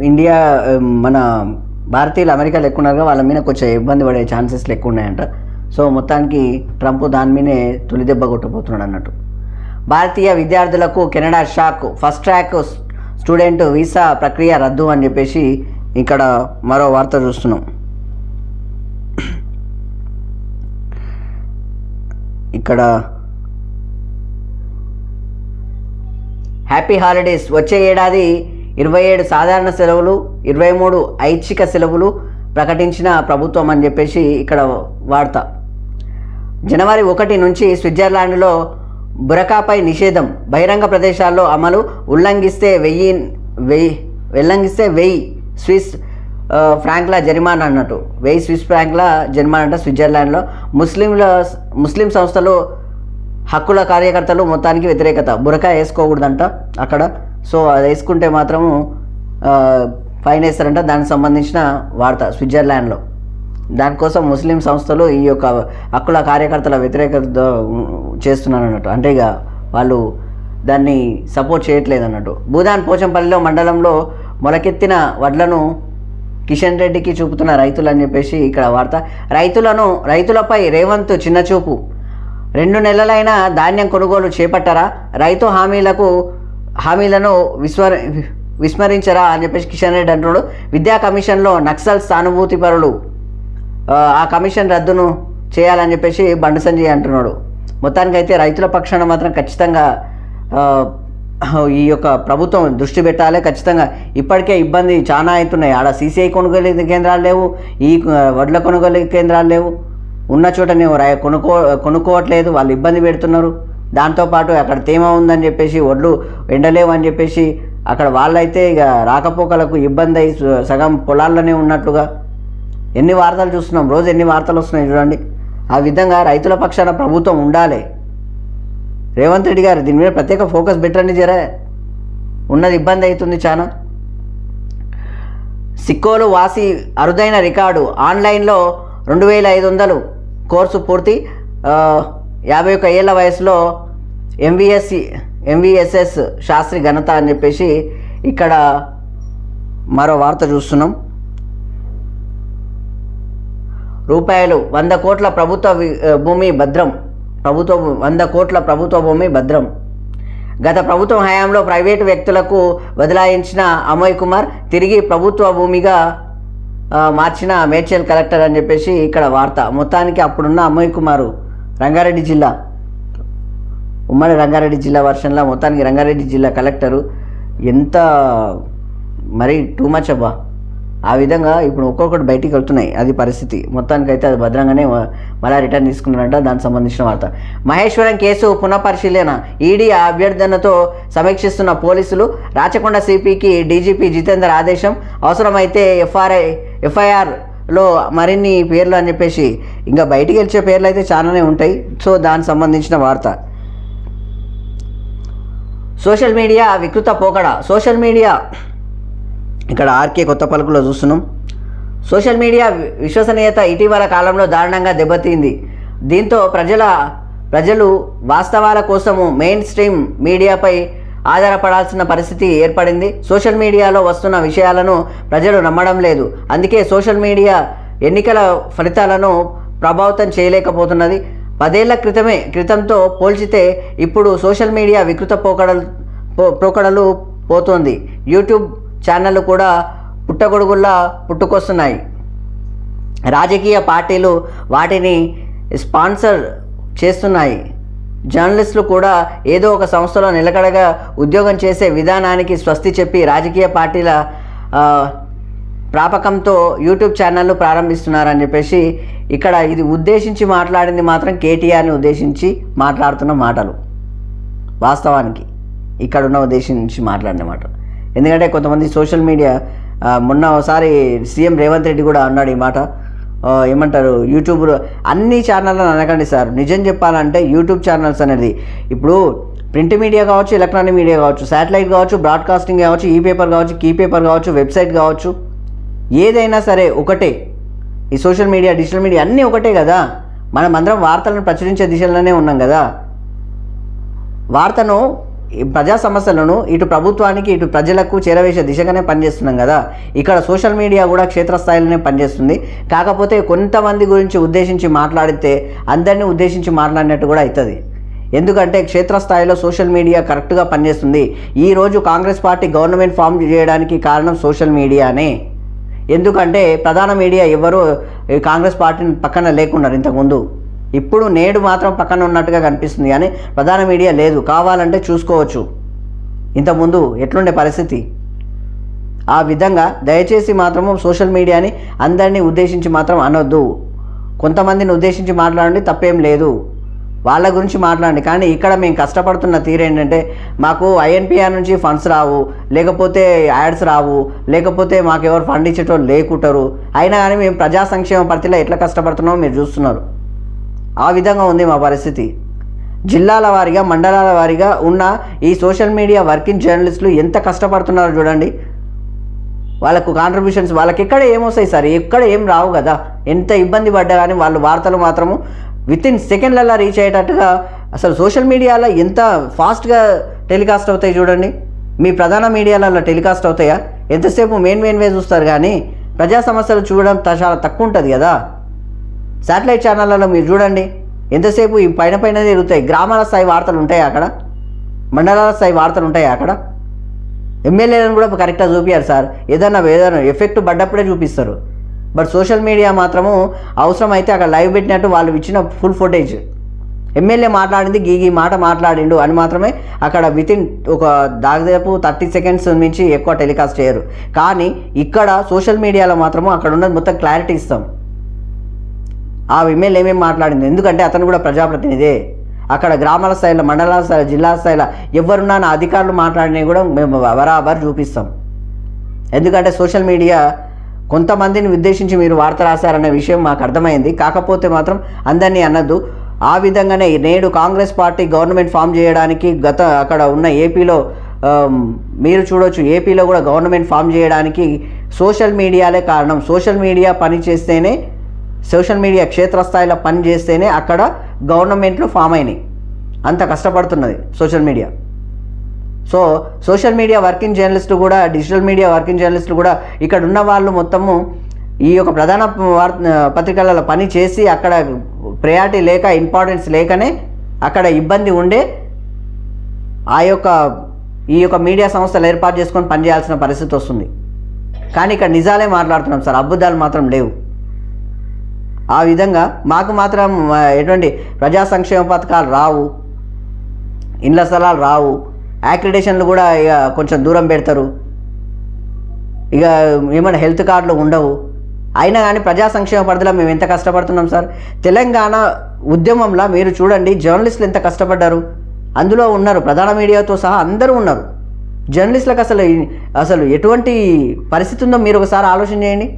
ఇండియా మన భారతీయులు అమెరికాలో ఎక్కువ ఉన్నారుగా, వాళ్ళ మీద కొంచెం ఇబ్బంది పడే ఛాన్సెస్లు ఎక్కువ ఉన్నాయంట. సో మొత్తానికి ట్రంప్ దాని మీదే తొలి దెబ్బ కొట్టబోతున్నాడు అన్నట్టు. భారతీయ విద్యార్థులకు Canada shock. First track student visa ప్రక్రియ రద్దు అని చెప్పేసి ఇక్కడ మరో వార్త చూస్తున్నాం. ఇక్కడ హ్యాపీ హాలిడేస్. వచ్చే ఏడాది 27 సాధారణ సెలవులు, 23 ఐచ్ఛిక సెలవులు ప్రకటించిన ప్రభుత్వం అని చెప్పేసి ఇక్కడ వార్త. జనవరి 1 నుంచి స్విట్జర్లాండ్లో బురకాపై నిషేధం. బహిరంగ ప్రదేశాల్లో అమలు. ఉల్లంఘిస్తే 1000 స్విస్ ఫ్రాంక్ల జరిమానా అన్నట్టు. 1000 స్విస్ ఫ్రాంక్ల జరిమానా అంట స్విట్జర్లాండ్లో. ముస్లిం సంస్థలు హక్కుల కార్యకర్తలు మొత్తానికి వ్యతిరేకత. బురకా వేసుకోకూడదంట అక్కడ. సో అది వేసుకుంటే మాత్రము ఫైన్ వేస్తారంట. దానికి సంబంధించిన వార్త స్విట్జర్లాండ్లో. దానికోసం ముస్లిం సంస్థలు ఈ యొక్క హక్కుల కార్యకర్తల వ్యతిరేకత చేస్తున్నారు అన్నట్టు. అంటే ఇక వాళ్ళు దాన్ని సపోర్ట్ చేయట్లేదు అన్నట్టు. భూదాన్ పోచంపల్లిలో మండలంలో మొలకెత్తిన వడ్లను కిషన్ రెడ్డికి చూపుతున్న రైతులు అని చెప్పేసి ఇక్కడ వార్త. రైతులపై రేవంత్ చిన్నచూపు, 2 నెలలైన ధాన్యం కొనుగోలు చేపట్టరా, రైతు హామీలను విస్మరించరా అని చెప్పేసి కిషన్ రెడ్డి అంటున్నాడు. విద్యా కమిషన్లో నక్సల్ సానుభూతి పరులు, ఆ కమిషన్ రద్దును చేయాలని చెప్పేసి బండి సంజయ్ అంటున్నాడు. మొత్తానికైతే రైతుల పక్షాన మాత్రం ఖచ్చితంగా ఈ యొక్క ప్రభుత్వం దృష్టి పెట్టాలి. ఖచ్చితంగా ఇప్పటికే ఇబ్బంది చాలా అవుతున్నాయి. ఆడ సీసీఐ కొనుగోలు కేంద్రాలు లేవు, ఈ వడ్ల కొనుగోలు కేంద్రాలు లేవు, ఉన్న చోట నేను కొనుక్కోవట్లేదు, వాళ్ళు ఇబ్బంది పెడుతున్నారు. దాంతోపాటు అక్కడ తేమ ఉందని చెప్పేసి వడ్లు ఎండలేవు అని చెప్పేసి అక్కడ వాళ్ళైతే ఇక రాకపోకలకు ఇబ్బంది అయి సగం పొలాల్లోనే ఉన్నట్లుగా ఎన్ని వార్తలు చూస్తున్నాం, రోజు ఎన్ని వార్తలు వస్తున్నాయి చూడండి. ఆ విధంగా రైతుల పక్షాన ప్రభుత్వం ఉండాలి. రేవంత్ రెడ్డి గారు దీని మీద ప్రత్యేక ఫోకస్ పెట్టండి. ఉన్నది ఇబ్బంది అవుతుంది చాలా. సిక్కోలు వాసి అరుదైన రికార్డు, ఆన్లైన్లో 2500 కోర్సు పూర్తి, 51 ఏళ్ల వయసులో ఎంవిఎస్ఎస్ శాస్త్రి ఘనత అని చెప్పేసి ఇక్కడ మరో వార్త చూస్తున్నాం. రూపాయలు 100 కోట్ల ప్రభుత్వ భూమి భద్రం, 100 కోట్ల ప్రభుత్వ భూమి భద్రం. గత ప్రభుత్వం హయాంలో ప్రైవేటు వ్యక్తులకు బదలాయించిన అమోయ్ కుమార్ తిరిగి ప్రభుత్వ భూమిగా మార్చిన మేడ్చల్ కలెక్టర్ అని చెప్పేసి ఇక్కడ వార్త. మొత్తానికి అప్పుడున్న అమోయ్ కుమారు రంగారెడ్డి జిల్లా, ఉమ్మడి రంగారెడ్డి జిల్లా వర్షన్లో మొత్తానికి రంగారెడ్డి జిల్లా కలెక్టరు ఎంత మరి టూ మచ్ అబ్బా. ఆ విధంగా ఇప్పుడు ఒక్కొక్కటి బయటికి వెళ్తున్నాయి, అది పరిస్థితి. మొత్తానికైతే అది భద్రంగానే మళ్ళీ రిటర్న్ తీసుకున్నారంట. దానికి సంబంధించిన వార్త. మహేశ్వరం కేసు పునఃపరిశీలన, ఈడీ అభ్యర్థనతో సమీక్షిస్తున్న పోలీసులు, రాచకొండ సిపికి డీజీపీ జితేందర్ ఆదేశం, అవసరమైతే ఎఫ్ఐఆర్లో మరిన్ని పేర్లు అని చెప్పేసి ఇంకా బయటికి వచ్చే పేర్లు అయితే చాలానే ఉంటాయి. సో దానికి సంబంధించిన వార్త. సోషల్ మీడియా వికృత పోకడ, సోషల్ మీడియా ఇక్కడ ఆర్కే కొత్త పలుకులో చూస్తున్నాం. సోషల్ మీడియా విశ్వసనీయత ఇటీవల కాలంలో దారుణంగా దెబ్బతింది. దీంతో ప్రజలు వాస్తవాల కోసము మెయిన్ స్ట్రీమ్ మీడియాపై ఆధారపడాల్సిన పరిస్థితి ఏర్పడింది. సోషల్ మీడియాలో వస్తున్న విషయాలను ప్రజలు నమ్మడం లేదు. అందుకే సోషల్ మీడియా ఎన్నికల ఫలితాలను ప్రభావితం చేయలేకపోతున్నది. 10 ఏళ్ల క్రితంతో పోల్చితే ఇప్పుడు సోషల్ మీడియా వికృత పోకడలు పోతోంది. యూట్యూబ్ ఛానళ్ళు కూడా పుట్టగొడుగుల్లా పుట్టుకొస్తున్నాయి. రాజకీయ పార్టీలు వాటిని స్పాన్సర్ చేస్తున్నాయి. జర్నలిస్టులు కూడా ఏదో ఒక సంస్థలో నిలకడగా ఉద్యోగం చేసే విధానానికి స్వస్తి చెప్పి రాజకీయ పార్టీల ప్రాపకంతో యూట్యూబ్ ఛానళ్ళు ప్రారంభిస్తున్నారని చెప్పేసి ఇక్కడ ఇది ఉద్దేశించి మాట్లాడింది మాత్రం కేటీఆర్ని ఉద్దేశించి మాట్లాడుతున్న మాటలు. వాస్తవానికి ఇక్కడ ఉన్న ఉద్దేశించి మాట్లాడిన మాటలు. ఎందుకంటే కొంతమంది సోషల్ మీడియా మొన్న ఒకసారి సీఎం రేవంత్ రెడ్డి కూడా అన్నాడు ఈ మాట. ఏమంటారు, యూట్యూబ్లో అన్ని ఛానళ్ళను అనకండి సార్, నిజం చెప్పాలంటే యూట్యూబ్ ఛానల్స్ అనేది ఇప్పుడు ప్రింట్ మీడియా కావచ్చు, ఎలక్ట్రానిక్ మీడియా కావచ్చు, శాటిలైట్ కావచ్చు, బ్రాడ్కాస్టింగ్ కావచ్చు, ఈ పేపర్ కావచ్చు, కీ పేపర్ కావచ్చు, వెబ్సైట్ కావచ్చు, ఏదైనా సరే ఒకటే. ఈ సోషల్ మీడియా, డిజిటల్ మీడియా అన్నీ ఒకటే కదా. మనం అందరం వార్తలను ప్రచురించే దిశలోనే ఉన్నాం కదా. వార్తను, ప్రజా సమస్యలను ఇటు ప్రభుత్వానికి ఇటు ప్రజలకు చేరవేసే దిశగానే పనిచేస్తున్నాం కదా. ఇక్కడ సోషల్ మీడియా కూడా క్షేత్రస్థాయిలోనే పనిచేస్తుంది. కాకపోతే కొంతమంది గురించి ఉద్దేశించి మాట్లాడితే అందరినీ ఉద్దేశించి మాట్లాడినట్టు కూడా అవుతుంది. ఎందుకంటే క్షేత్రస్థాయిలో సోషల్ మీడియా కరెక్ట్గా పనిచేస్తుంది. ఈరోజు కాంగ్రెస్ పార్టీ గవర్నమెంట్ ఫామ్ చేయడానికి కారణం సోషల్ మీడియానే. ఎందుకంటే ప్రధాన మీడియా ఎవరు కాంగ్రెస్ పార్టీని పక్కన లేకున్నారు ఇంతకుముందు. ఇప్పుడు నేడు మాత్రం పక్కన ఉన్నట్టుగా కనిపిస్తుంది, కానీ ప్రధాన మీడియా లేదు. కావాలంటే చూసుకోవచ్చు ఇంతకుముందు ఎట్లుండే పరిస్థితి. ఆ విధంగా దయచేసి మాత్రము సోషల్ మీడియాని అందరినీ ఉద్దేశించి మాత్రం అనొద్దు. కొంతమందిని ఉద్దేశించి మాట్లాడండి, తప్పేం లేదు, వాళ్ళ గురించి మాట్లాడండి. కానీ ఇక్కడ మేము కష్టపడుతున్న తీరు ఏంటంటే మాకు ఐఎన్పిఆర్ నుంచి ఫండ్స్ రావు, లేకపోతే యాడ్స్ రావు, లేకపోతే మాకు ఎవరు ఫండ్ ఇచ్చేటోళ్ళు లేకుంటారు. అయినా కానీ మేము ప్రజా సంక్షేమ పరిధిలో ఎట్లా కష్టపడుతున్నామో మీరు చూస్తున్నారు. ఆ విధంగా ఉంది మా పరిస్థితి. జిల్లాల వారీగా, మండలాల వారీగా ఉన్న ఈ సోషల్ మీడియా వర్కింగ్ జర్నలిస్టులు ఎంత కష్టపడుతున్నారో చూడండి. వాళ్ళకు కాంట్రిబ్యూషన్స్ వాళ్ళకి ఎక్కడ ఏమొస్తాయి సార్, ఎక్కడ ఏం రావు కదా. ఎంత ఇబ్బంది పడ్డా కానీ వాళ్ళు వార్తలు మాత్రము విత్ ఇన్ సెకండ్లలో రీచ్ అయ్యేటట్టుగా అసలు సోషల్ మీడియాలో ఎంత ఫాస్ట్గా టెలికాస్ట్ అవుతాయి చూడండి, మీ ప్రధాన మీడియాలలో టెలికాస్ట్ అవుతాయా? ఎంతసేపు మెయిన్ వే చూస్తారు కానీ ప్రజా సమస్యలు చూడడం చాలా తక్కువ ఉంటుంది కదా. శాటిలైట్ ఛానళ్ళలో మీరు చూడండి, ఎంతసేపు ఈ పైన తిరుగుతాయి. గ్రామాల స్థాయి వార్తలు ఉంటాయి అక్కడ, మండలాల స్థాయి వార్తలు ఉంటాయి అక్కడ. ఎమ్మెల్యేలను కూడా కరెక్ట్గా చూపించారు సార్, ఏదైనా ఎఫెక్ట్ పడ్డప్పుడే చూపిస్తారు. బట్ సోషల్ మీడియా మాత్రము అవసరం అయితే అక్కడ లైవ్ పెట్టినట్టు వాళ్ళు ఇచ్చిన ఫుల్ ఫుటేజ్, ఎమ్మెల్యే మాట్లాడింది గీ మాట మాట్లాడిండు అని మాత్రమే అక్కడ వితిన్ ఒక దాదాపు 30 సెకండ్స్ నుంచి ఎక్కువ టెలికాస్ట్ చేయరు. కానీ ఇక్కడ సోషల్ మీడియాలో మాత్రము అక్కడ ఉన్నది మొత్తం క్లారిటీ ఇస్తాం, ఆ ఎమ్మెల్యే ఏమేమి మాట్లాడింది. ఎందుకంటే అతను కూడా ప్రజాప్రతినిధే. అక్కడ గ్రామాల స్థాయిలో, మండలాల స్థాయిలో, జిల్లా స్థాయిలో ఎవరున్నా అధికారులు మాట్లాడినవి కూడా మేము బరాబర్ చూపిస్తాం. ఎందుకంటే సోషల్ మీడియా కొంతమందిని ఉద్దేశించి మీరు వార్త రాశారనే విషయం మాకు అర్థమైంది. కాకపోతే మాత్రం అందరినీ అన్నద్దు. ఆ విధంగానే నేడు కాంగ్రెస్ పార్టీ గవర్నమెంట్ ఫామ్ చేయడానికి అక్కడ ఉన్న ఏపీలో మీరు చూడొచ్చు, ఏపీలో కూడా గవర్నమెంట్ ఫామ్ చేయడానికి సోషల్ మీడియాలే కారణం. సోషల్ మీడియా పని చేస్తేనే, సోషల్ మీడియా క్షేత్రస్థాయిలో పని చేస్తేనే అక్కడ గవర్నమెంట్లు ఫామ్ అయినాయి. అంత కష్టపడుతున్నది social media. So social media working జర్నలిస్టులు కూడా, డిజిటల్ మీడియా వర్కింగ్ జర్నలిస్టులు కూడా ఇక్కడ ఉన్న వాళ్ళు మొత్తము ఈ యొక్క ప్రధాన పత్రికలలో పని చేసి అక్కడ ప్రయారిటీ లేక, ఇంపార్టెన్స్ లేకనే అక్కడ ఇబ్బంది ఉండే ఈ యొక్క మీడియా సంస్థలు ఏర్పాటు చేసుకొని పనిచేయాల్సిన పరిస్థితి వస్తుంది. కానీ ఇక్కడ నిజాలే మాట్లాడుతున్నాం సార్, అబద్ధాలు మాత్రం లేవు. ఆ విధంగా మాకు మాత్రం ఎటువంటి ప్రజా సంక్షేమ పథకాలు రావు, ఇండ్ల స్థలాలు రావు, యాక్రిడేషన్లు కూడా ఇక కొంచెం దూరం పెడతారు, ఇక ఏమైనా హెల్త్ కార్డులు ఉండవు. అయినా కానీ ప్రజా సంక్షేమ పరిధిలో మేము ఎంత కష్టపడుతున్నాం సార్. తెలంగాణ ఉద్యమంలో మీరు చూడండి, జర్నలిస్టులు ఎంత కష్టపడ్డారు. అందులో ఉన్నారు, ప్రధాన మీడియాతో సహా అందరూ ఉన్నారు. జర్నలిస్టులకు అసలు ఎటువంటి పరిస్థితి ఉందో మీరు ఒకసారి ఆలోచన చేయండి.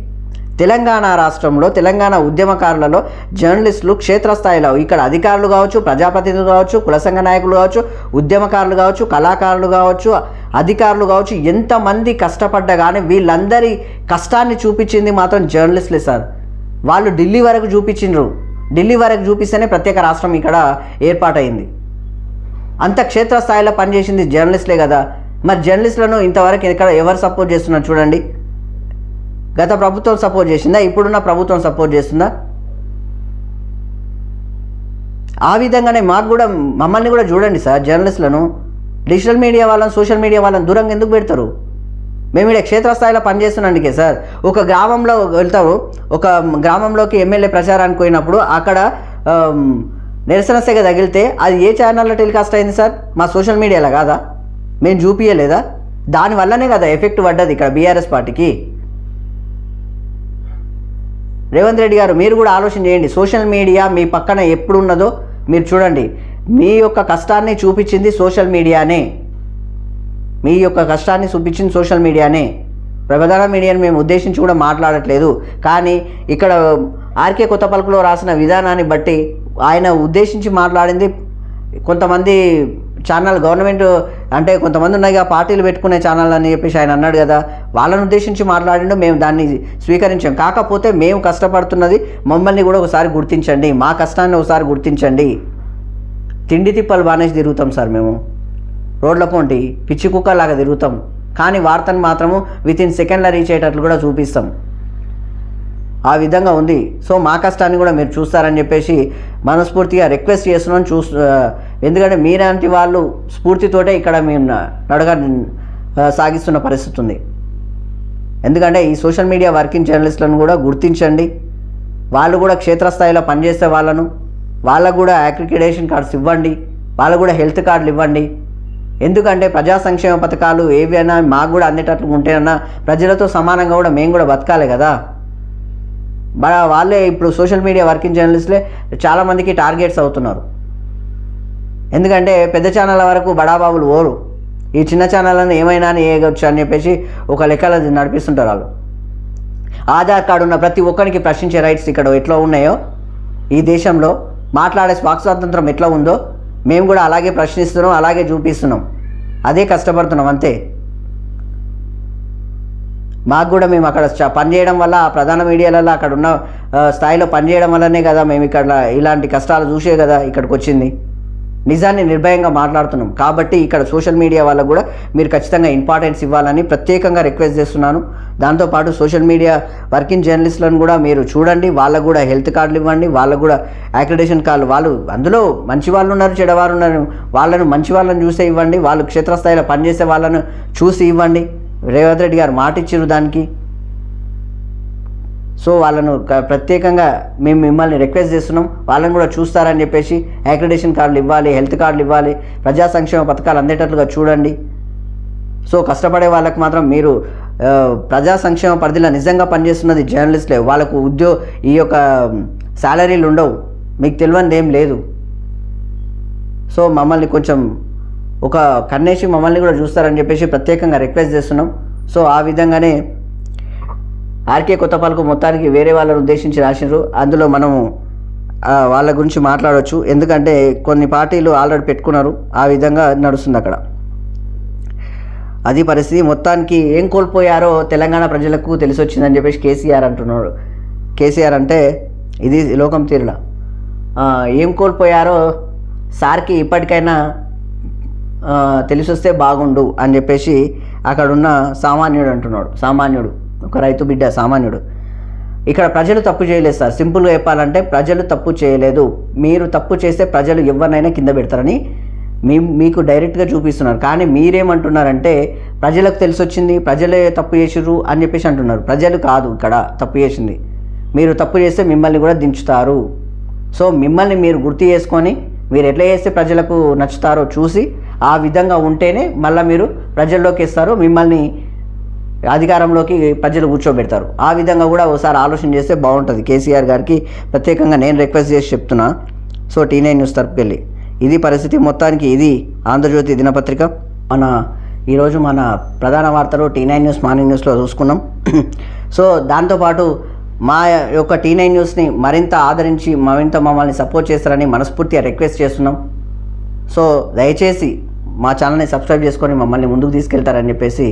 తెలంగాణ రాష్ట్రంలో, తెలంగాణ ఉద్యమకారులలో జర్నలిస్టులు క్షేత్రస్థాయిలో, ఇక్కడ అధికారులు కావచ్చు, ప్రజాప్రతినిధులు కావచ్చు, కుల సంఘ నాయకులు కావచ్చు, ఉద్యమకారులు కావచ్చు, కళాకారులు కావచ్చు, అధికారులు కావచ్చు, ఎంతమంది కష్టపడ్డా కానీ వీళ్ళందరి కష్టాన్ని చూపించింది మాత్రం జర్నలిస్టులే సార్. వాళ్ళు ఢిల్లీ వరకు చూపించిండ్రు, ఢిల్లీ వరకు చూపిస్తేనే ప్రత్యేక రాష్ట్రం ఇక్కడ ఏర్పాటైంది. అంత క్షేత్రస్థాయిలో పనిచేసింది జర్నలిస్టులే కదా. మరి జర్నలిస్టులను ఇంతవరకు ఇక్కడ ఎవరు సపోర్ట్ చేస్తున్నారు చూడండి. గత ప్రభుత్వం సపోర్ట్ చేసిందా? ఇప్పుడున్న ప్రభుత్వం సపోర్ట్ చేస్తుందా? ఆ విధంగానే మాకు కూడా, మమ్మల్ని కూడా చూడండి సార్, జర్నలిస్టులను, డిజిటల్ మీడియా వాళ్ళని, సోషల్ మీడియా వాళ్ళని దూరంగా ఎందుకు పెడతారు? మేము ఇక్కడ క్షేత్రస్థాయిలో పనిచేస్తున్నందుకే సార్. ఒక గ్రామంలో వెళ్తారు, ఒక గ్రామంలోకి ఎమ్మెల్యే ప్రచారానికి పోయినప్పుడు అక్కడ నిరసన సెగ తగిలితే అది ఏ ఛానల్లో టెలికాస్ట్ అయింది సార్? మా సోషల్ మీడియాలో కాదా? మేము చూపించలేదా? దానివల్లనే కదా ఎఫెక్ట్ పడ్డది ఇక్కడ బీఆర్ఎస్ పార్టీకి. రేవంత్ రెడ్డి గారు, మీరు కూడా ఆలోచన చేయండి. సోషల్ మీడియా మీ పక్కన ఎప్పుడు ఉన్నదో మీరు చూడండి. మీ యొక్క కష్టాన్ని చూపించింది సోషల్ మీడియానే, మీ యొక్క కష్టాన్ని చూపించింది సోషల్ మీడియానే. ప్రధాన మీడియాని మేము ఉద్దేశించి కూడా మాట్లాడట్లేదు. కానీ ఇక్కడ ఆర్కే కొత్త పలుకులో రాసిన విధానాన్ని బట్టి ఆయన ఉద్దేశించి మాట్లాడింది కొంతమంది ఛానల్, గవర్నమెంట్ అంటే కొంతమంది ఉన్నాయి పార్టీలు పెట్టుకునే ఛానల్ అని చెప్పేసి ఆయన అన్నాడు కదా, వాళ్ళని ఉద్దేశించి మాట్లాడిండు. మేము దాన్ని స్వీకరించాం. కాకపోతే మేము కష్టపడుతున్నది మమ్మల్ని కూడా ఒకసారి గుర్తించండి, మా కష్టాన్ని ఒకసారి గుర్తించండి. తిండి తిప్పలు బానేసి తిరుగుతాం సార్, మేము రోడ్ల పొంటి పిచ్చి కుక్కలాగా తిరుగుతాం. కానీ వార్తను మాత్రము వితిన్ సెకండ్లో రీచ్ అయ్యేటట్లు కూడా చూపిస్తాం. ఆ విధంగా ఉంది. సో మా కష్టాన్ని కూడా మీరు చూస్తారని చెప్పేసి మనస్ఫూర్తిగా రిక్వెస్ట్ చేస్తున్నాం. ఎందుకంటే మీలాంటి వాళ్ళు స్ఫూర్తితోటే ఇక్కడ మేము నడక సాగిస్తున్న పరిస్థితి ఉంది. ఎందుకంటే ఈ సోషల్ మీడియా వర్కింగ్ జర్నలిస్టులను కూడా గుర్తించండి. వాళ్ళు కూడా క్షేత్రస్థాయిలో పనిచేసే వాళ్ళకు కూడా అక్రిడిటేషన్ కార్డ్స్ ఇవ్వండి, వాళ్ళకు కూడా హెల్త్ కార్డులు ఇవ్వండి. ఎందుకంటే ప్రజా సంక్షేమ పథకాలు ఏవైనా మాకు కూడా అందేటట్లు ఉంటేనన్నా ప్రజలతో సమానంగా కూడా మేము కూడా బతకాలి కదా. వాళ్ళే ఇప్పుడు సోషల్ మీడియా వర్కింగ్ జర్నలిస్టులే చాలామందికి టార్గెట్స్ అవుతున్నారు. ఎందుకంటే పెద్ద ఛానళ్ళ వరకు బడాబాబులు ఓరు, ఈ చిన్న ఛానళ్ళను ఏమైనా వేయవచ్చు అని చెప్పేసి ఒక లెక్కలు నడిపిస్తుంటారు వాళ్ళు. ఆధార్ కార్డు ఉన్న ప్రతి ఒక్కరికి ప్రశ్నించే రైట్స్ ఇక్కడ ఎట్లా ఉన్నాయో, ఈ దేశంలో మాట్లాడే వాక్ స్వాతంత్రం ఎట్లా ఉందో మేము కూడా అలాగే ప్రశ్నిస్తున్నాం, అలాగే చూపిస్తున్నాం, అదే కష్టపడుతున్నాం అంతే. మాకు కూడా మేము అక్కడ పనిచేయడం వల్ల, ఆ ప్రధాన మీడియాలలో అక్కడ ఉన్న స్థాయిలో పనిచేయడం వల్లనే కదా మేము ఇక్కడ ఇలాంటి కష్టాలు చూసే కదా ఇక్కడికి వచ్చింది. నిజాన్ని నిర్భయంగా మాట్లాడుతున్నాం. కాబట్టి ఇక్కడ సోషల్ మీడియా వాళ్ళకు కూడా మీరు ఖచ్చితంగా ఇంపార్టెన్స్ ఇవ్వాలని ప్రత్యేకంగా రిక్వెస్ట్ చేస్తున్నాను. దాంతోపాటు సోషల్ మీడియా వర్కింగ్ జర్నలిస్టులను కూడా మీరు చూడండి, వాళ్ళకు కూడా హెల్త్ కార్డులు ఇవ్వండి, వాళ్ళకు కూడా అక్రిడిటేషన్ కార్డులు. వాళ్ళు అందులో మంచి వాళ్ళు ఉన్నారు, చెడవారు ఉన్నారు, వాళ్ళను మంచి వాళ్ళని చూసే ఇవ్వండి, వాళ్ళు క్షేత్రస్థాయిలో పనిచేసే వాళ్ళను చూసి ఇవ్వండి. రేవంత్ రెడ్డి గారు మాట ఇచ్చారు దానికి. సో వాళ్ళను ప్రత్యేకంగా మేము మిమ్మల్ని రిక్వెస్ట్ చేస్తున్నాం, వాళ్ళని కూడా చూస్తారని చెప్పేసి అక్రిడిటేషన్ కార్డులు ఇవ్వాలి, హెల్త్ కార్డులు ఇవ్వాలి, ప్రజా సంక్షేమ పథకాలు అందేటట్లుగా చూడండి. సో కష్టపడే వాళ్ళకి మాత్రం మీరు ప్రజా సంక్షేమ పరిధిలో నిజంగా పనిచేస్తున్నది జర్నలిస్టులే. వాళ్ళకు ఈ యొక్క శాలరీలు ఉండవు, మీకు తెలియనిది ఏం లేదు. సో మమ్మల్ని కొంచెం ఒక కన్నేసి మమ్మల్ని కూడా చూస్తారని చెప్పేసి ప్రత్యేకంగా రిక్వెస్ట్ చేస్తున్నాం. సో ఆ విధంగానే ఆర్కే కొత్తపాలకు మొత్తానికి వేరే వాళ్ళని ఉద్దేశించి రాసినారు. అందులో మనము వాళ్ళ గురించి మాట్లాడవచ్చు, ఎందుకంటే కొన్ని పార్టీలు ఆల్రెడీ పెట్టుకున్నారు, ఆ విధంగా నడుస్తుంది అక్కడ. అది పరిస్థితి. మొత్తానికి ఏం కోల్పోయారో తెలంగాణ ప్రజలకు తెలిసి వచ్చిందని చెప్పేసి కేసీఆర్ అంటున్నాడు. కేసీఆర్ అంటే ఇది లోకం తీరులా. ఏం కోల్పోయారో సార్కి ఇప్పటికైనా తెలిసి వస్తే బాగుండు అని చెప్పేసి అక్కడున్న సామాన్యుడు అంటున్నాడు. సామాన్యుడు, ఒక రైతు బిడ్డ, సామాన్యుడు. ఇక్కడ ప్రజలు తప్పు చేయలేదు సార్, సింపుల్గా చెప్పాలంటే ప్రజలు తప్పు చేయలేదు. మీరు తప్పు చేస్తే ప్రజలు ఎవరినైనా కింద పెడతారని మీకు డైరెక్ట్గా చూపిస్తున్నారు. కానీ మీరేమంటున్నారంటే ప్రజలకు తెలిసి వచ్చింది, ప్రజలే తప్పు చేసిర్రు అని చెప్పేసి అంటున్నారు. ప్రజలు కాదు ఇక్కడ తప్పు చేసింది, మీరు తప్పు చేస్తే మిమ్మల్ని కూడా దించుతారు. సో మిమ్మల్ని మీరు గుర్తు చేసుకొని మీరు ఎట్లా చేస్తే ప్రజలకు నచ్చుతారో చూసి ఆ విధంగా ఉంటేనే మళ్ళీ మీరు ప్రజల్లోకి ఇస్తారు, మిమ్మల్ని అధికారంలోకి ప్రజలు కూర్చోబెడతారు. ఆ విధంగా కూడా ఒకసారి ఆలోచన చేస్తే బాగుంటుంది. కేసీఆర్ గారికి ప్రత్యేకంగా నేను రిక్వెస్ట్ చేసి చెప్తున్నా. సో T9 న్యూస్ తరపుకి వెళ్ళి ఇది పరిస్థితి. మొత్తానికి ఇది ఆంధ్రజ్యోతి దినపత్రిక. ఈరోజు మన ప్రధాన వార్తలు T9 న్యూస్ మార్నింగ్ న్యూస్లో చూసుకున్నాం. సో దాంతోపాటు మా యొక్క T9 న్యూస్ని మరింత ఆదరించి మరింత మమ్మల్ని సపోర్ట్ చేస్తారని మనస్ఫూర్తిగా రిక్వెస్ట్ చేస్తున్నాం. సో దయచేసి మా ఛానల్ని సబ్స్క్రైబ్ చేసుకొని మమ్మల్ని ముందుకు తీసుకెళ్తారని చెప్పేసి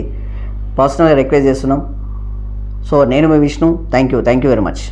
పర్సనల్గా రిక్వెస్ట్ చేస్తున్నాం. సో నేను మీ Vishnu. Thank you very much.